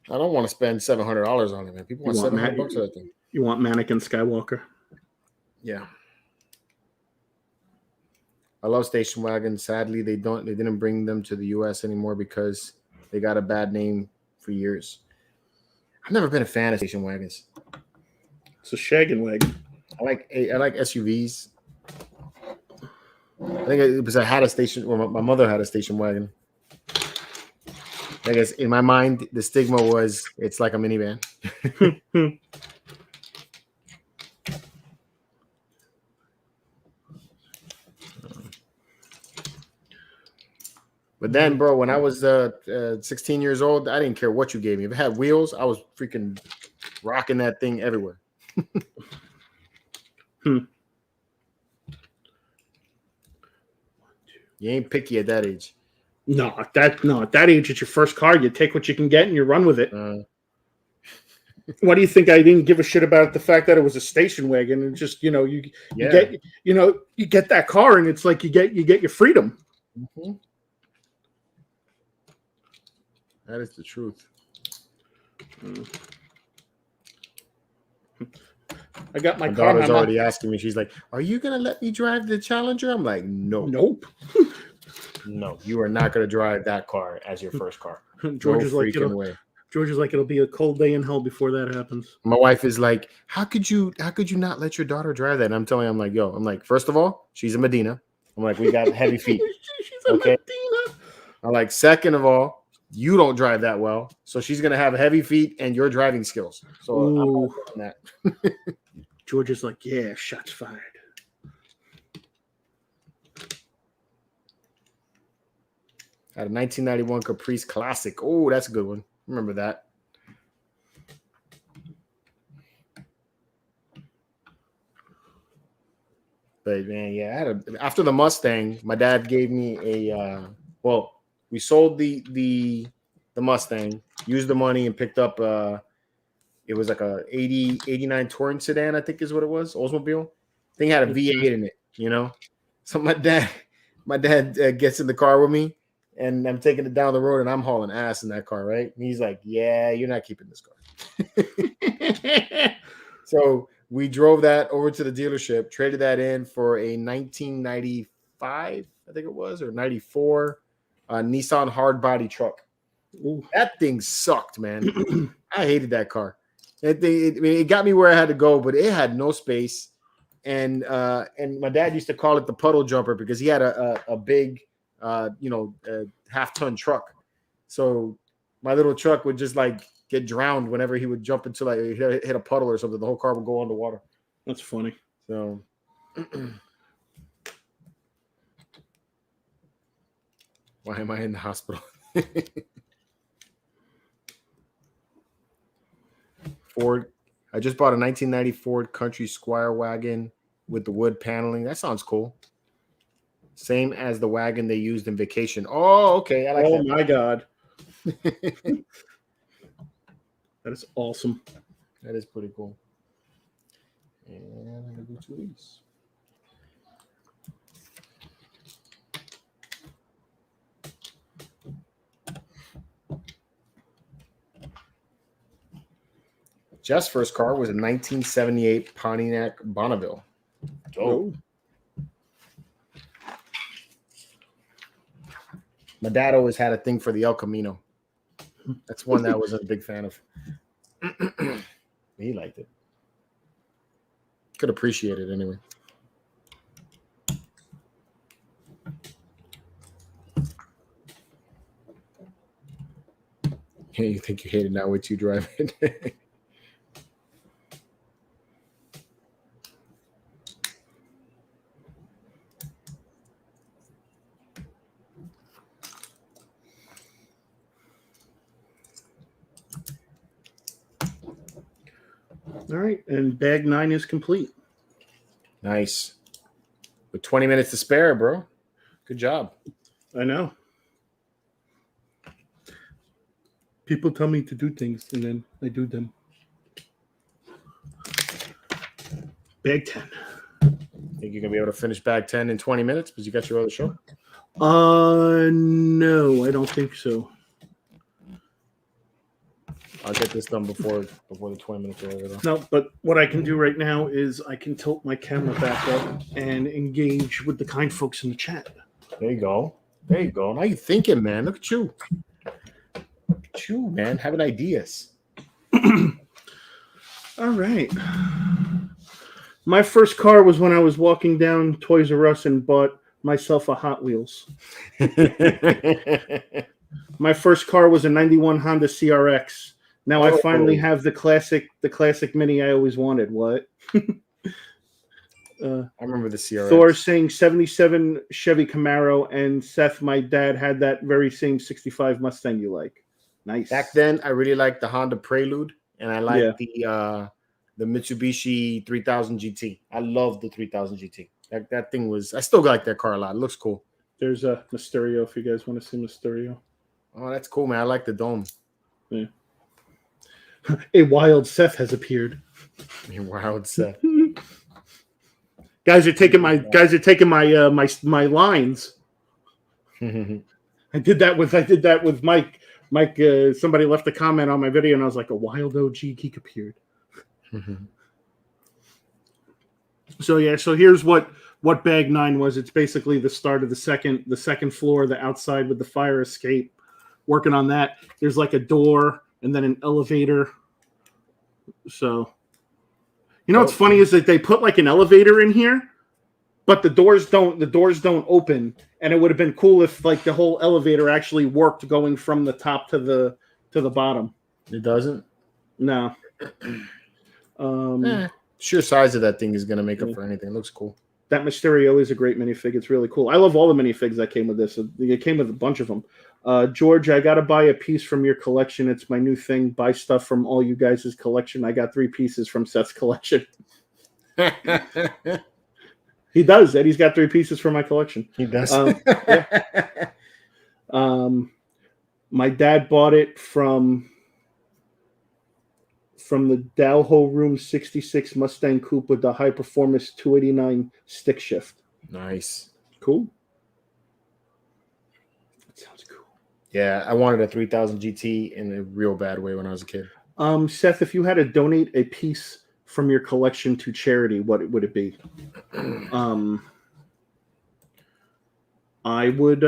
I don't want to spend $700 on it, man. People want $700 for that thing. You want Mannequin Skywalker? Yeah. I love station wagons. Sadly, they didn't bring them to the US anymore because they got a bad name for years. I've never been a fan of station wagons. It's a shaggin' wagon. I like SUVs. I think it was I had a station, or my mother had a station wagon. I guess in my mind, the stigma was it's like a minivan. But then, bro, when I was 16 years old, I didn't care what you gave me. If it had wheels, I was freaking rocking that thing everywhere. You ain't picky at that age. No, at that age, it's your first car. You take what you can get and you run with it. What do you think? I didn't give a shit about the fact that it was a station wagon, and just you get that car, and it's like you get your freedom. Mm-hmm. That is the truth. I got my car. Daughter's already asking me. She's like, "Are you gonna let me drive the Challenger?" I'm like, "No, nope, no. You are not gonna drive that car as your first car." George is like, it'll be a cold day in hell before that happens. My wife is like, "How could you not let your daughter drive that?" And I'm telling her, I'm like, first of all, she's a Medina. I'm like, we got heavy feet. She's a Medina. I'm like, second of all, you don't drive that well, so she's gonna have heavy feet and your driving skills. So I'm not doing that. George is like, yeah, shots fired. Had a 1991 Caprice Classic. Oh, that's a good one. Remember that. But man, yeah, after the Mustang, my dad gave me we sold the Mustang, used the money and picked up it was like a 89 Touring sedan, I think is what it was, Oldsmobile. Thing had a V8 in it, So my dad gets in the car with me, and I'm taking it down the road, and I'm hauling ass in that car, right? And he's like, "Yeah, you're not keeping this car." So we drove that over to the dealership, traded that in for a 1995, I think it was, or 94 Nissan hard body truck. Ooh. That thing sucked, man. I hated that car. It got me where I had to go, but it had no space. And my dad used to call it the puddle jumper because he had a big, half-ton truck. So my little truck would just like get drowned whenever he would jump into like hit a puddle or something. The whole car would go underwater. That's funny. So why am I in the hospital? Ford. I just bought a 1990 Ford Country Squire wagon with the wood paneling. That sounds cool. Same as the wagon they used in Vacation. Oh, okay. I like that. Oh my God. That is awesome. That is pretty cool. And I'm going to do two of these. Jeff's first car was a 1978 Pontiac Bonneville. Oh. My dad always had a thing for the El Camino. That's one that I wasn't a big fan of. He liked it. Could appreciate it anyway. Yeah, you think you hate it now? Wait till you drive it. All right, and bag 9 is complete. Nice. With 20 minutes to spare, bro. Good job. I know. People tell me to do things, and then I do them. Bag 10. Think you're gonna be able to finish bag 10 in 20 minutes because you got your other show? No, I don't think so. I'll get this done before the 20 minutes are over. Though. No, but what I can do right now is I can tilt my camera back up and engage with the kind folks in the chat. There you go. There you go. Now you're thinking, man. Look at you. Look at you, man. Having ideas. All right. My first car was when I was walking down Toys R Us and bought myself a Hot Wheels. My first car was a 91 Honda CRX. Now I finally have the classic Mini I always wanted. What? I remember the CRX. Thor saying 77 Chevy Camaro, and Seth, my dad, had that very same 65 Mustang you like. Nice. Back then, I really liked the Honda Prelude, and I liked the Mitsubishi 3000 GT. I love the 3000 GT. That thing was. I still like that car a lot. It looks cool. There's a Mysterio if you guys want to see Mysterio. Oh, that's cool, man. I like the dome. Yeah. A wild Seth has appeared. A wild Seth. Guys are taking my my lines. I did that with Mike. Mike, somebody left a comment on my video, and I was like, "A wild OG geek appeared." So here's what bag 9 was. It's basically the start of the second floor, the outside with the fire escape. Working on that. There's like a door and then an elevator. So, what's funny is that they put like an elevator in here, but the doors don't open. And it would have been cool if like the whole elevator actually worked going from the top to the bottom. It doesn't? No. Sheer size of that thing is going to make up for anything. It looks cool. That Mysterio is a great minifig. It's really cool. I love all the minifigs that came with this. It came with a bunch of them. George, I got to buy a piece from your collection. It's my new thing. Buy stuff from all you guys' collection. I got 3 pieces from Seth's collection. He does. Eddie's got 3 pieces from my collection. He does. My dad bought it from the Dalho Room 66 Mustang Coupe with the high performance 289 stick shift. Nice. Cool. That sounds cool. Yeah, I wanted a 3000 GT in a real bad way when I was a kid. Seth, if you had to donate a piece from your collection to charity, what would it be? I would.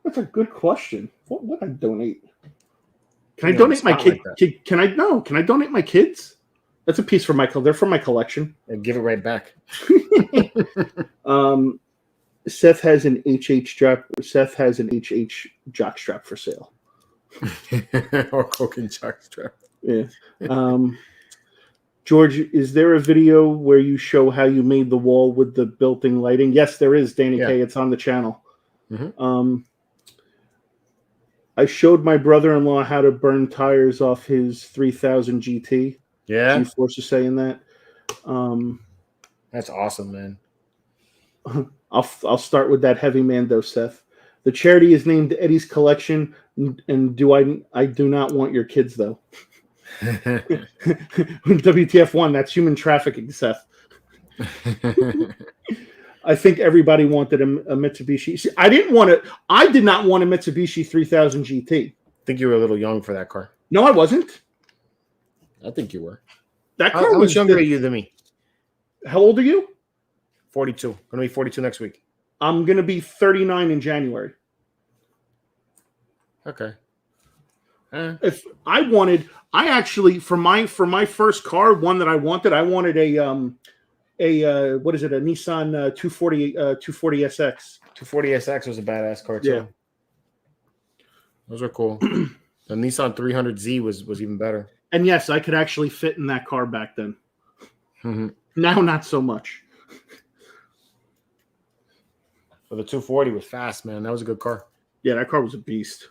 That's a good question. What would I donate? Can I donate my kid? Like can I donate my kids? That's a piece from they're from my collection. And give it right back. Seth has an HH strap. Seth has an HH jock strap for sale. Or Coke and jock strap. Yeah. George, is there a video where you show how you made the wall with the built-in lighting? Yes, there is, Danny K. It's on the channel. Mm-hmm. I showed my brother-in-law how to burn tires off his 3000 GT. Yeah. G-Force is saying that. That's awesome, man. I'll start with that heavy man, though, Seth. The charity is named Eddie's Collection, and I do not want your kids, though. WTF1, that's human trafficking, Seth. I think everybody wanted a Mitsubishi. See, I did not want a Mitsubishi 3000 GT. I think you were a little young for that car. No, I wasn't. I think you were. That car How much younger are you than me? How old are you? 42. I'm going to be 42 next week. I'm going to be 39 in January. Okay. If I actually for my first car, one that I wanted a what is it? A Nissan 240 SX. 240 SX was a badass car too. Those are cool. The Nissan 300Z was even better. And yes, I could actually fit in that car back then. Mm-hmm. Now, not so much. But the 240 was fast, man. That was a good car. Yeah, that car was a beast.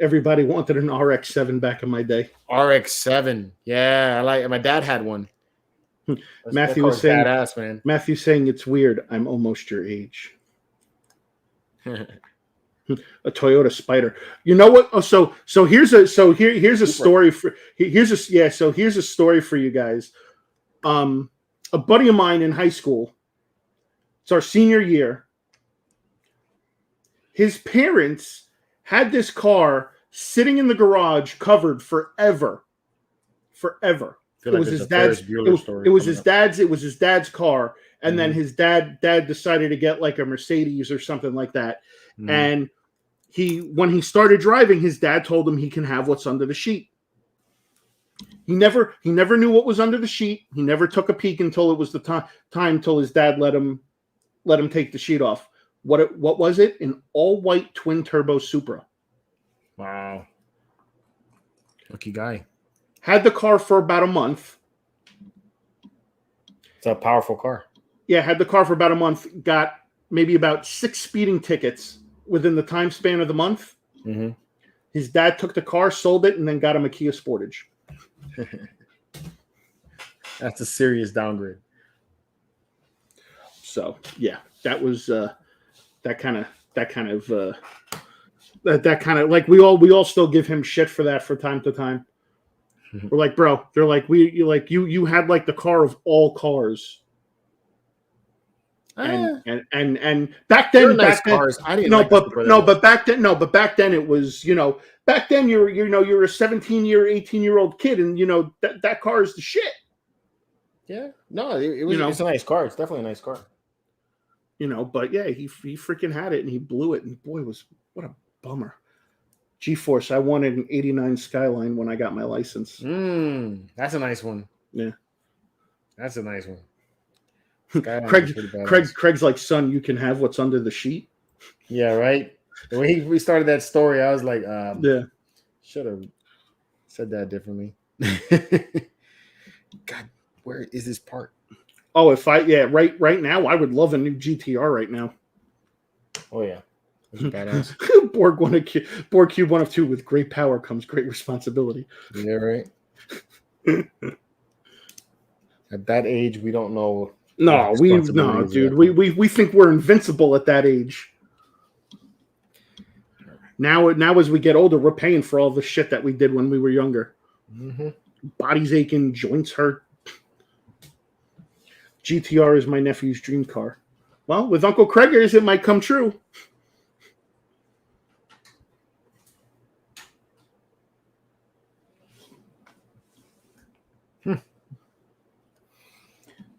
Everybody wanted an RX-7 back in my day. RX-7. Yeah, I like. My dad had one. Matthew was saying, badass, man. Matthew's saying it's weird. I'm almost your age. A Toyota Spider. You know what? Oh, so here's a story for here's a story for you guys. A buddy of mine in high school. It's our senior year. His parents had this car sitting in the garage covered forever. Forever. It was his dad's. It was his dad's car, and then his dad decided to get like a Mercedes or something like that. Mm-hmm. And when he started driving, his dad told him he can have what's under the sheet. He never knew what was under the sheet. He never took a peek until it was the time till his dad let him take the sheet off. What was it? An all-white twin-turbo Supra. Wow. Lucky guy. Had the car for about a month. It's a powerful car. Yeah, had the car for about a month. Got maybe about 6 speeding tickets within the time span of the month. Mm-hmm. His dad took the car, sold it, and then got him a Kia Sportage. That's a serious downgrade. So yeah, that was that kind of like we all still give him shit for that from time to time. We're like, bro, they're like, you had like the car of all cars. And back then, cars. I didn't but back then it was, back then you're a 18-year-old kid, and that car is the shit. Yeah, no, it's a nice car. It's definitely a nice car. But yeah, he freaking had it and he blew it, and boy, what a bummer. G-Force, I wanted an 89 Skyline when I got my license. That's a nice one. Yeah. That's a nice one. Craig's like, son, you can have what's under the sheet. Yeah, right? The way we started that story, I was like, yeah. Should have said that differently. God, where is this part? Oh, right now, I would love a new GTR right now. Oh, yeah. Badass. Borg Cube 1 of 2. With great power comes great responsibility. Yeah, right. At that age, we don't know. Dude. We think we're invincible at that age. Now as we get older, we're paying for all the shit that we did when we were younger. Mm-hmm. Bodies aching, joints hurt. GTR is my nephew's dream car. Well, with Uncle Craigers, it might come true.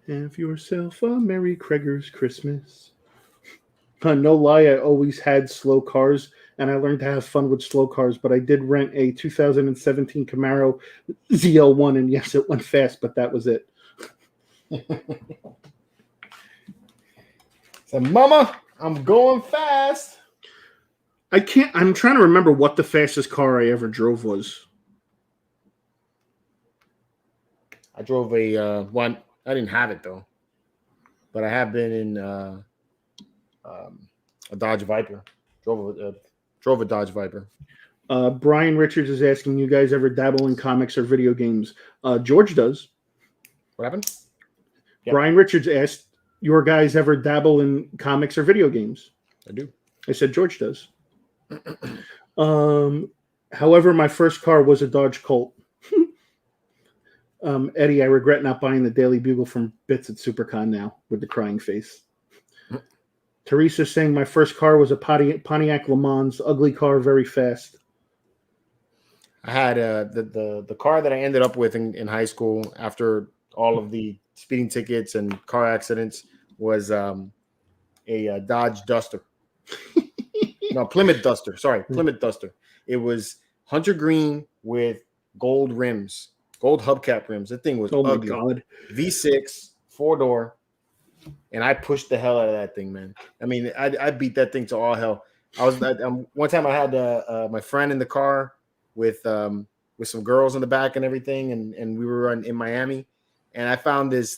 Have yourself a Merry Craigers Christmas. No lie, I always had slow cars, and I learned to have fun with slow cars, but I did rent a 2017 Camaro ZL1, and yes, it went fast, but that was it. So, Mama, I'm going fast. I'm trying to remember what the fastest car I ever drove was. I drove a one. I didn't have it though, but I have been in a Dodge Viper. Drove a Dodge Viper. Brian Richards is asking, you guys ever dabble in comics or video games? George does. What happened? Yep. Brian Richards asked, your guys ever dabble in comics or video games? I do. I said George does. However, my first car was a Dodge Colt. Eddie, I regret not buying the Daily Bugle from Bits at SuperCon now, with the crying face. Teresa saying my first car was a Pontiac Le Mans, ugly car, very fast. I had the car that I ended up with in high school after all of the speeding tickets and car accidents was a Dodge Duster. No, Plymouth Duster. Sorry, Plymouth Duster. It was hunter green with gold rims. Gold hubcap rims. That thing was ugly. My God. V6, 4-door, and I pushed the hell out of that thing, man. I mean, I beat that thing to all hell. One time I had my friend in the car with some girls in the back and everything, and we were in Miami, and I found this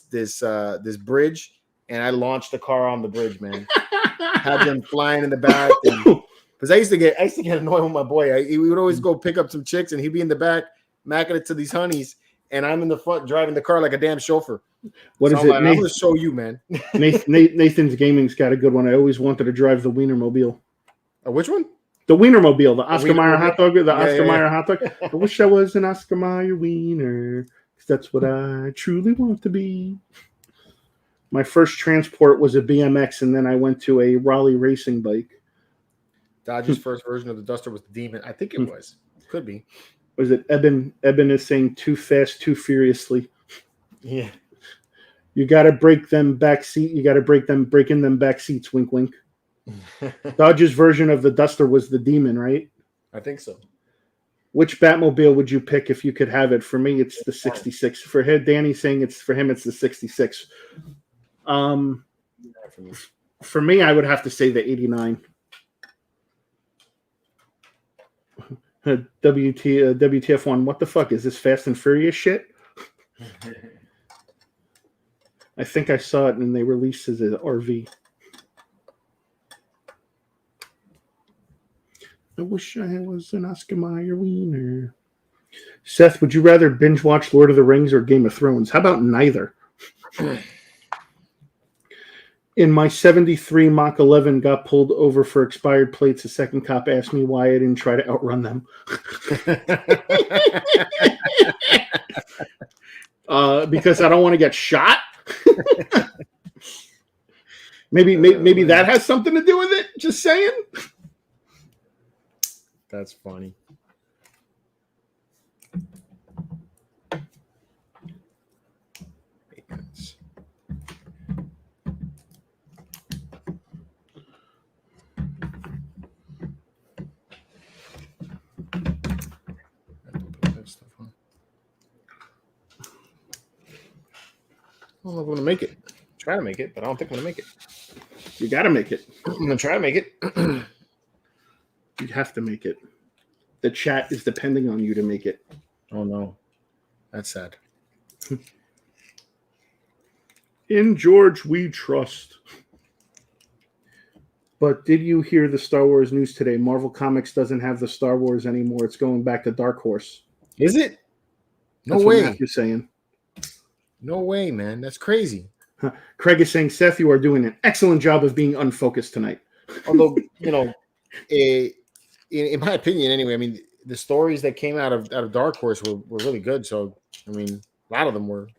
bridge, and I launched the car on the bridge, man. Had them flying in the back, because I used to get annoyed with my boy. We would always go pick up some chicks, and he'd be in the back macking it to these honeys, and I'm in the front driving the car like a damn chauffeur. What is it? I'm going to show you, man. Nathan's Gaming's got a good one. I always wanted to drive the Wienermobile. Which one? The Wienermobile, the Oscar Mayer hot dog. Mayer hot dog. I wish I was an Oscar Mayer wiener, because that's what I truly want to be. My first transport was a BMX, and then I went to a Raleigh racing bike. Dodge's first version of the Duster was the Demon. I think it was. Could be. Was it Eben? Eben is saying too fast, too furiously. Yeah. You got to break them back seat. You got to break in them back seats. Wink, wink. Dodge's version of the Duster was the Demon, right? I think so. Which Batmobile would you pick if you could have it? For me, it's the 66. For him, Danny's saying it's the 66. For me, I would have to say the 89. WTF1, what the fuck is this, Fast and Furious shit? I think I saw it and they released as an RV. I wish I was an Oscar Mayer wiener. Seth, would you rather binge watch Lord of the Rings or Game of Thrones? How about neither? In my 73 Mach 11 got pulled over for expired plates. A second cop asked me why I didn't try to outrun them. Because I don't want to get shot. maybe that has something to do with it. Just saying. That's funny. I don't know if I'm going to make it. Try to make it, but I don't think I'm going to make it. You got to make it. I'm going to try to make it. You have to make it. The chat is depending on you to make it. Oh, no. That's sad. In George we trust. But did you hear the Star Wars news today? Marvel Comics doesn't have the Star Wars anymore. It's going back to Dark Horse. Is it? No That's way. What Matthew's saying. No way, man. That's crazy. Craig is saying, Seth, you are doing an excellent job of being unfocused tonight. Although, in my opinion, anyway, I mean, the stories that came out of Dark Horse were really good. So, I mean, a lot of them were.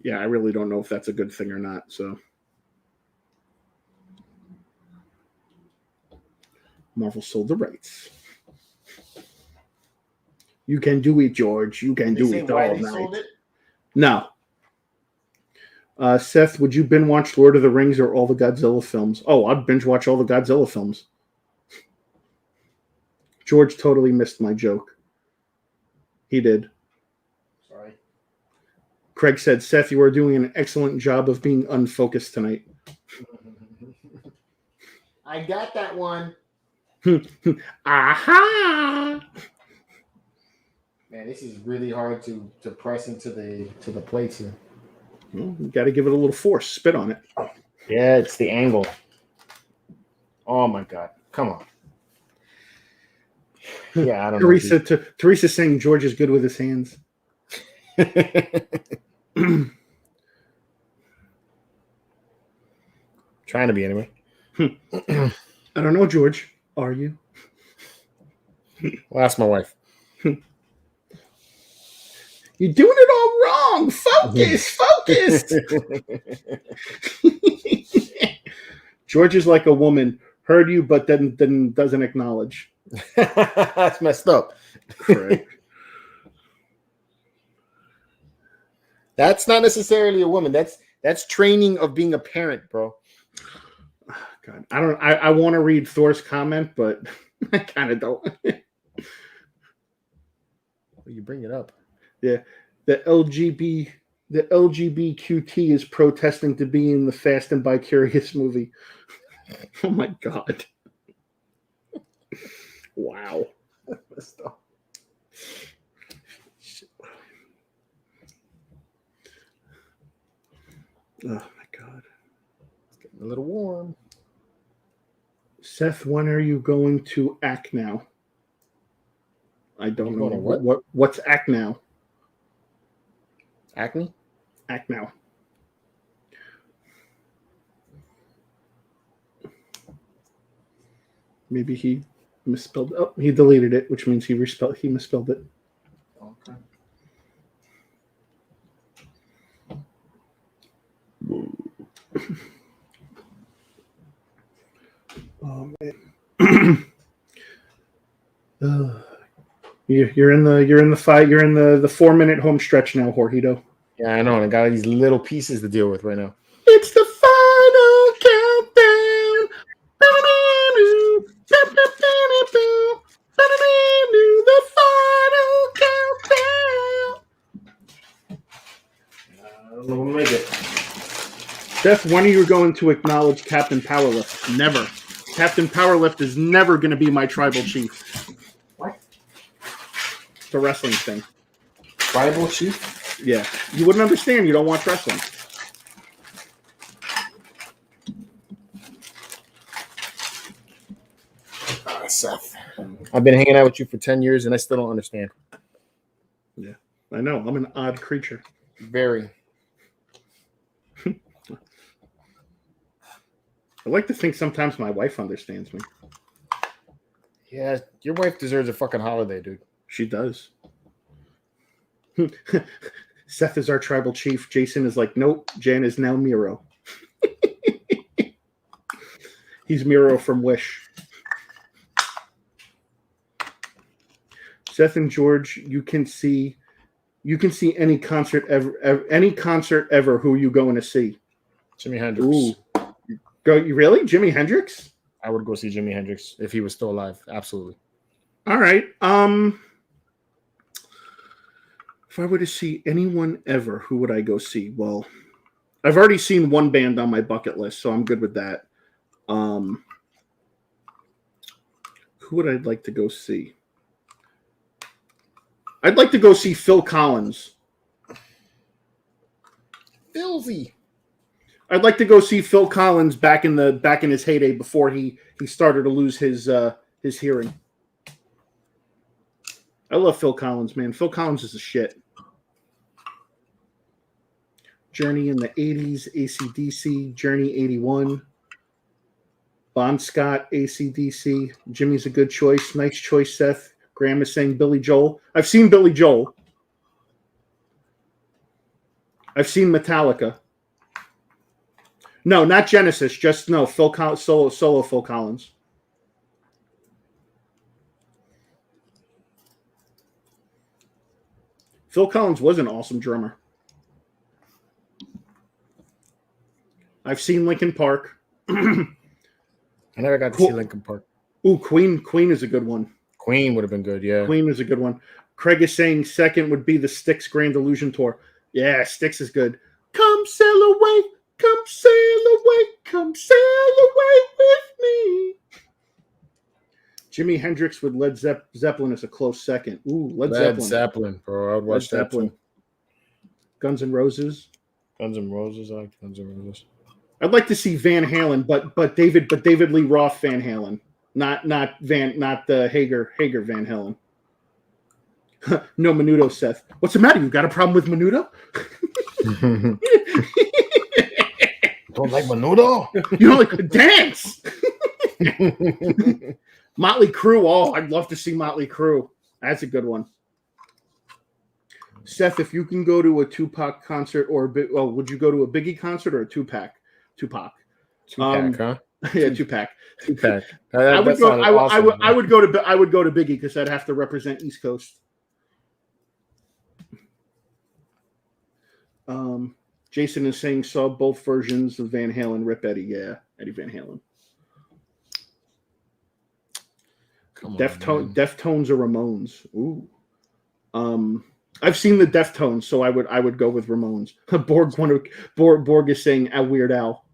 Yeah, I really don't know if that's a good thing or not. So, Marvel sold the rights. You can do it, George. You can do it all night. No. Seth, would you binge watch Lord of the Rings or all the Godzilla films? Oh, I'd binge watch all the Godzilla films. George totally missed my joke. He did. Sorry. Craig said, Seth, you are doing an excellent job of being unfocused tonight. I got that one. Aha! Man, this is really hard to press into the plates here. Well, you got to give it a little force. Spit on it. Yeah, it's the angle. Oh my God! Come on. Yeah, I don't know. Teresa's saying George is good with his hands. Trying to be anyway. I don't know, George. Are you? Well, ask my wife. You're doing it all wrong. Focus. George is like a woman. Heard you, but then doesn't acknowledge. That's messed up. Right. That's not necessarily a woman. That's training of being a parent, bro. God, I want to read Thor's comment, but I kind of don't. Well, you bring it up. Yeah, the LGBTQT is protesting to be in the Fast and By Curious movie. Oh my God. Wow. Oh my God. It's getting a little warm. Seth, when are you going to act now? I don't know. What's act now? Acne? Act now. Maybe he misspelled. Oh, he deleted it, which means he misspelled it. Okay. Oh man. You're in the 4-minute home stretch now, Jorgito. Yeah, I know. And I got these little pieces to deal with right now. It's the final countdown. The final countdown. I don't know who made it. Seth, when are you going to acknowledge Captain Powerlift? Never. Captain Powerlift is never going to be my tribal chief. What? It's a wrestling thing. Tribal chief? Yeah. You wouldn't understand. You don't watch wrestling. Seth. I've been hanging out with you for 10 years and I still don't understand. Yeah. I know. I'm an odd creature. Very. I like to think sometimes my wife understands me. Yeah, your wife deserves a fucking holiday, dude. She does. Seth is our tribal chief. Jason is like, nope, Jan is now Miro. He's Miro from Wish. Seth and George, you can see any concert ever. Who are you going to see? Jimi Hendrix. Ooh. You really? Jimi Hendrix? I would go see Jimi Hendrix if he was still alive. Absolutely. All right. If I were to see anyone ever, who would I go see? Well, I've already seen one band on my bucket list, so I'm good with that. Who would I like to go see? I'd like to go see Phil Collins. Philzy. I'd like to go see Phil Collins back in his heyday before he started to lose his hearing. I love Phil Collins, man. Phil Collins is a shit. Journey in the 80s, AC/DC, Journey 81. Bon Scott, AC/DC. Jimmy's a good choice. Nice choice, Seth. Graham is saying Billy Joel. I've seen Billy Joel. I've seen Metallica. No, not Genesis. Just no. Phil Collins, solo Phil Collins. Phil Collins was an awesome drummer. I've seen Linkin Park. I never got to see Linkin Park. Ooh, Queen is a good one. Queen would have been good, yeah. Queen is a good one. Craig is saying second would be the Styx Grand Illusion Tour. Yeah, Styx is good. Come sail away, come sail away, come sail away with me. Jimi Hendrix with Led Zeppelin is a close second. Ooh, Led Zeppelin, bro. I'd watch that too. Guns N' Roses. Guns N' Roses, I like Guns N' Roses. I'd like to see Van Halen, but David Lee Roth Van Halen. Not the Hager Van Halen. No Menudo, Seth. What's the matter? You got a problem with Menudo? Don't like Menudo? You don't like dance? Motley Crue. Oh, I'd love to see Motley Crue. That's a good one. Seth, if you can go to a Tupac concert would you go to a Biggie concert or a Tupac? Tupac, huh? Yeah, Tupac. Tupac. I would go to Biggie because I'd have to represent East Coast. Jason is saying saw both versions of Van Halen. Rip Eddie, yeah, Eddie Van Halen. Deftones or Ramones. Ooh. I've seen the Deftones, so I would go with Ramones. Borg is saying Weird Al.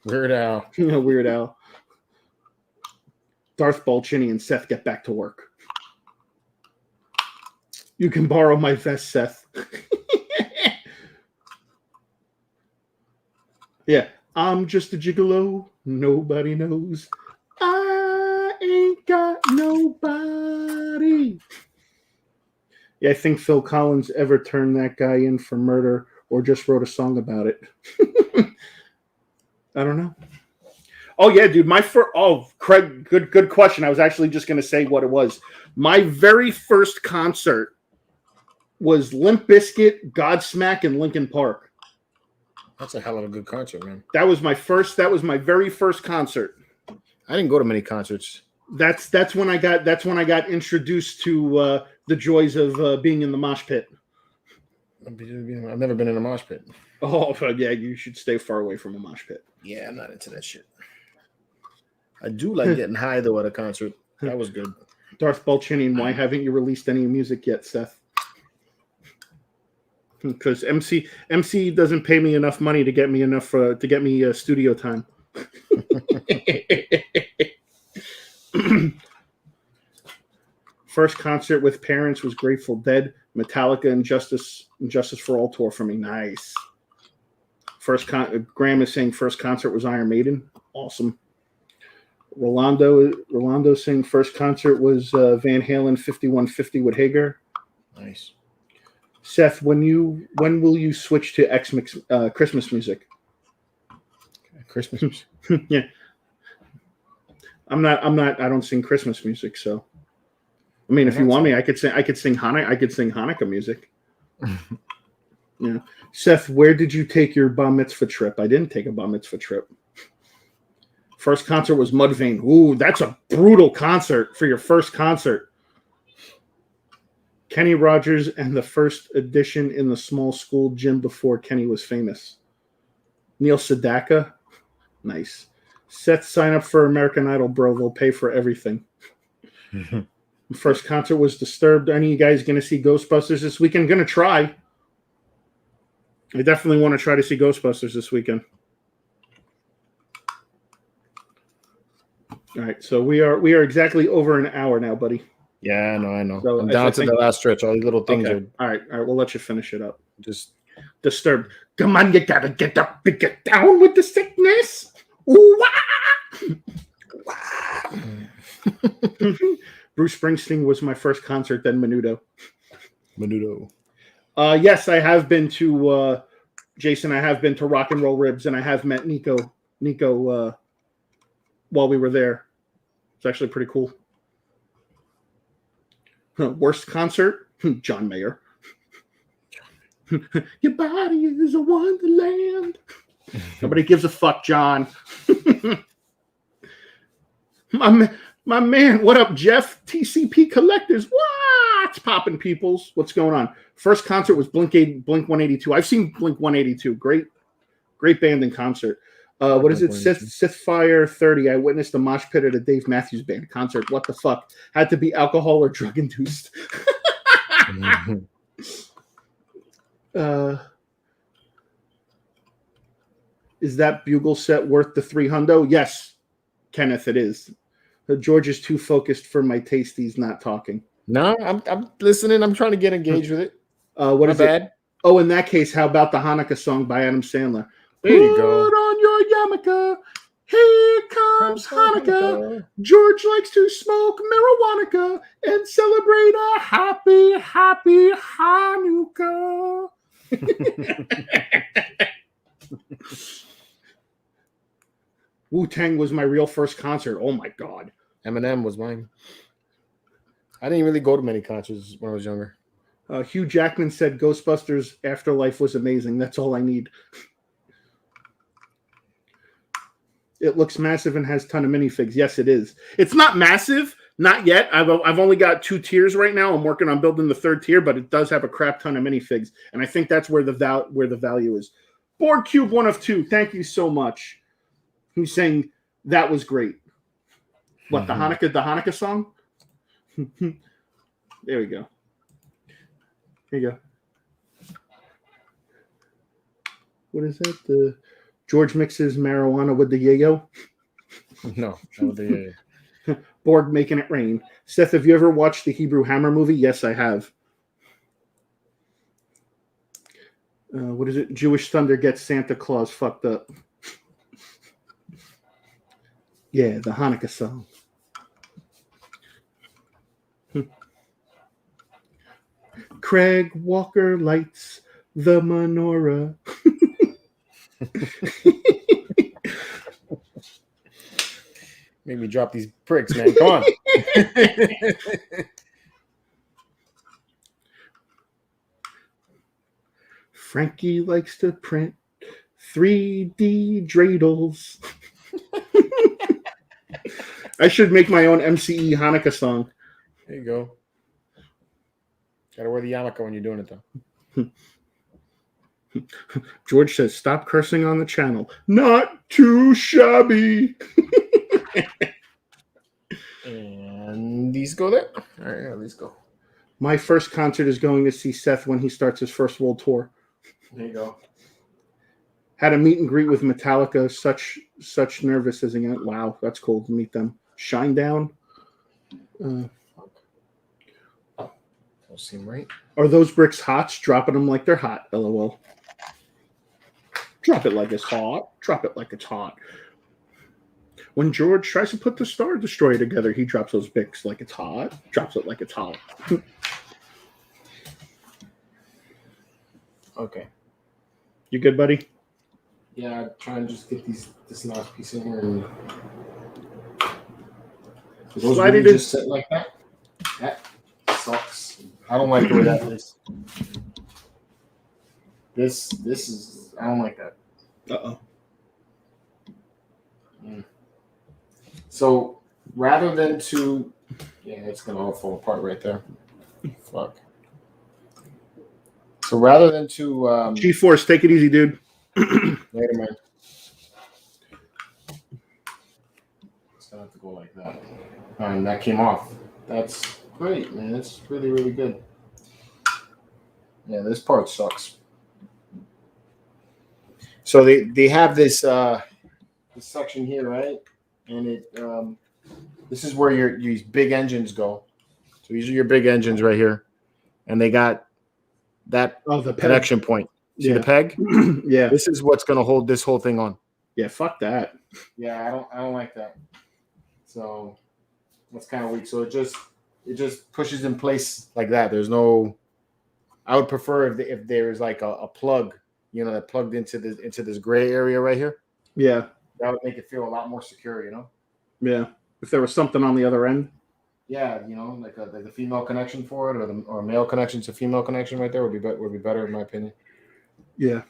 Weird Al. Weird Al. Darth Balchini and Seth get back to work. You can borrow my vest, Seth. Yeah, I'm just a gigolo. Nobody knows. I ain't got nobody. Yeah, I think Phil Collins ever turned that guy in for murder or just wrote a song about it. I don't know. Oh yeah, dude. Craig, good question. I was actually just gonna say what it was. My very first concert was Limp Bizkit, Godsmack, and Linkin Park. That's a hell of a good concert, man. That was my very first concert. I didn't go to many concerts. That's when I got introduced to the joys of being in the mosh pit. I've never been in a mosh pit. Oh yeah, you should stay far away from a mosh pit. Yeah, I'm not into that shit. I do like getting high though at a concert. That was good. Darth Balchini, why haven't you released any music yet, Seth? Because MC doesn't pay me enough money to get me studio time. First concert with parents was Grateful Dead, Metallica, and Justice for All tour for me. Nice. Graham is saying first concert was Iron Maiden. Awesome. Rolando saying first concert was Van Halen 5150 with Hager. Nice. Seth, when will you switch to X-Mix Christmas music? Christmas? Yeah. I don't sing Christmas music, so I mean, if you want me, I could sing Hanukkah music. Yeah. Seth, where did you take your bar mitzvah trip? I didn't take a bar mitzvah trip. First concert was Mudvayne. Ooh, that's a brutal concert for your first concert. Kenny Rogers and the first edition in the small school gym before Kenny was famous. Neil Sedaka. Nice. Seth, sign up for American Idol, bro. They'll pay for everything. First concert was Disturbed. Any of you guys going to see Ghostbusters this weekend? Going to try. I definitely want to try to see Ghostbusters this weekend. All right, so we are exactly over an hour now, buddy. Yeah, I know. So I'm down to the last stretch. All these little things okay. are. All right, we'll let you finish it up. Just Disturbed. Come on, you gotta get up and get down with the sickness. Ooh, wah! Bruce Springsteen was my first concert, then Menudo. Yes, I have been to Jason. I have been to Rock and Roll Ribs, and I have met Nico while we were there. It's actually pretty cool. Worst concert? John Mayer. Your body is a wonderland. Nobody gives a fuck, John. My man, what up, Jeff? TCP Collectors. What's popping, peoples? What's going on? First concert was Blink 182. I've seen Blink 182. Great band in concert. What is it? Sith Fire 30. I witnessed a mosh pit at a Dave Matthews Band concert. What the fuck? Had to be alcohol or drug induced. Is that Bugle set worth the $300? Yes, Kenneth, it is. George is too focused for my taste. He's not talking. No, I'm listening. I'm trying to get engaged with it. What is it? Oh, in that case, how about the Hanukkah song by Adam Sandler? There you go. Put on your yarmulke. Here comes Hanukkah. George likes to smoke marijuana and celebrate a happy Hanukkah. Wu-Tang was my real first concert. Oh my God. Eminem was mine. I didn't really go to many concerts when I was younger. Hugh Jackman said Ghostbusters Afterlife was amazing. That's all I need. It looks massive and has a ton of minifigs. Yes, it is. It's not massive. Not yet. I've only got 2 tiers right now. I'm working on building the 3rd tier, but it does have a crap ton of minifigs. And I think that's where the value is. Board Cube 1 of 2. Thank you so much. Who's saying that was great? What, the Hanukkah song? There we go. Here you go. What is that? The George mixes marijuana with the yayo? No, not with the yayo. Borg making it rain. Seth, have you ever watched the Hebrew Hammer movie? Yes, I have. What is it? Jewish Thunder gets Santa Claus fucked up. Yeah, the Hanukkah song. Craig Walker lights the menorah. Make me drop these pricks, man. Come on. Frankie likes to print 3D dreidels. I should make my own MCE Hanukkah song. There you go. Gotta wear the yarmulke when you're doing it, though. George says, stop cursing on the channel. Not too shabby. And these go there. All right, yeah, these go. My first concert is going to see Seth when he starts his first world tour. There you go. Had a meet and greet with Metallica. Such nervous as again. Wow, that's cool to meet them. Shinedown. Don't seem right. Are those bricks hot? Dropping them like they're hot. LOL. Drop it like it's hot. Drop it like it's hot. When George tries to put the Star Destroyer together, he drops those bricks like it's hot. Drops it like it's hot. Okay. You good, buddy? Yeah, try and just get this last piece in here. And... those Slide really it in. just sit like that. That sucks. I don't like the way that is. This is, I don't like that. Uh-oh. So rather than to, yeah, it's gonna all fall apart right there. Fuck. So rather than to G-Force, take it easy, dude. later, man. It's gonna have to go like that. And that came off. That's great, man. It's really, really good. Yeah, this part sucks. So they have this this section here, right? And it this is where these big engines go. So these are your big engines right here, and they got that the connection point. See the peg? Yeah. This is what's going to hold this whole thing on. Yeah, fuck that. Yeah, I don't like that. So that's kind of weak. So it just pushes in place like that. There's no. I would prefer if there's like a plug, that plugged into this gray area right here. Yeah. That would make it feel a lot more secure, Yeah. If there was something on the other end. Yeah, like the female connection for it, or male connection to female connection right there would be better in my opinion. Yeah.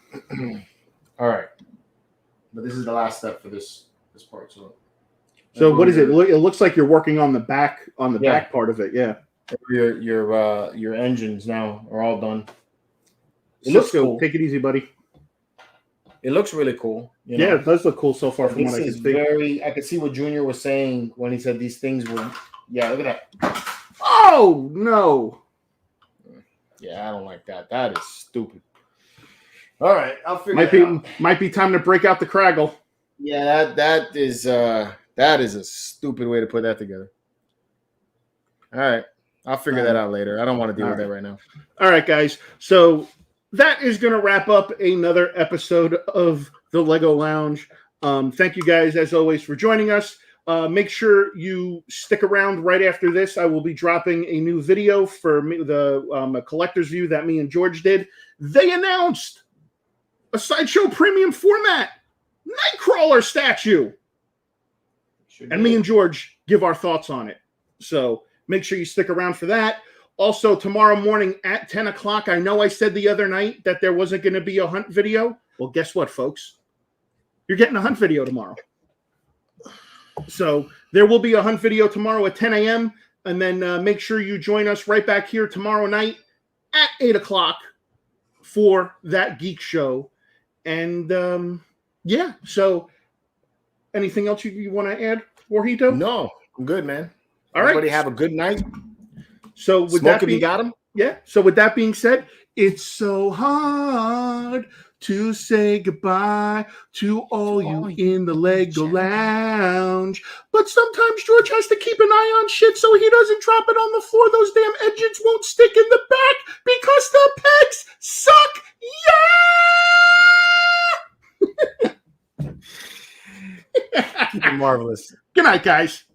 All right. But this is the last step for this part. So what is it? It looks like you're working on the back back part of it. Yeah. Your engines now are all done. It looks cool. Take it easy, buddy. It looks really cool. Yeah, it does look cool so far from what I can see. I could see what Junior was saying when he said these things were. Yeah, look at that. Oh no. Yeah, I don't like that. That is stupid. All right, I'll figure it out. Might be time to break out the Craggle. Yeah, that is a stupid way to put that together. All right, I'll figure that out later. I don't want to deal with that right now. All right, guys. So that is going to wrap up another episode of the Lego Lounge. Thank you guys, as always, for joining us. Make sure you stick around right after this. I will be dropping a new video for the collector's view that me and George did. They announced a Sideshow Premium format Nightcrawler statue. And me and George give our thoughts on it. So make sure you stick around for that. Also, tomorrow morning at 10 o'clock, I know I said the other night that there wasn't going to be a hunt video. Well, guess what, folks? You're getting a hunt video tomorrow. So there will be a hunt video tomorrow at 10 a.m. And then make sure you join us right back here tomorrow night at 8 o'clock for that geek show. And yeah, so anything else you want to add, Jorgito? No, I'm good, man. All Everybody right. have a good night. So with Smoke that if you got him. Yeah. So with that being said, it's so hard to say goodbye to all you in the Lego lounge. But sometimes George has to keep an eye on shit so he doesn't drop it on the floor. Those damn edges won't stick in the back because the pegs suck. Yeah! Keep it marvelous. Good night, guys.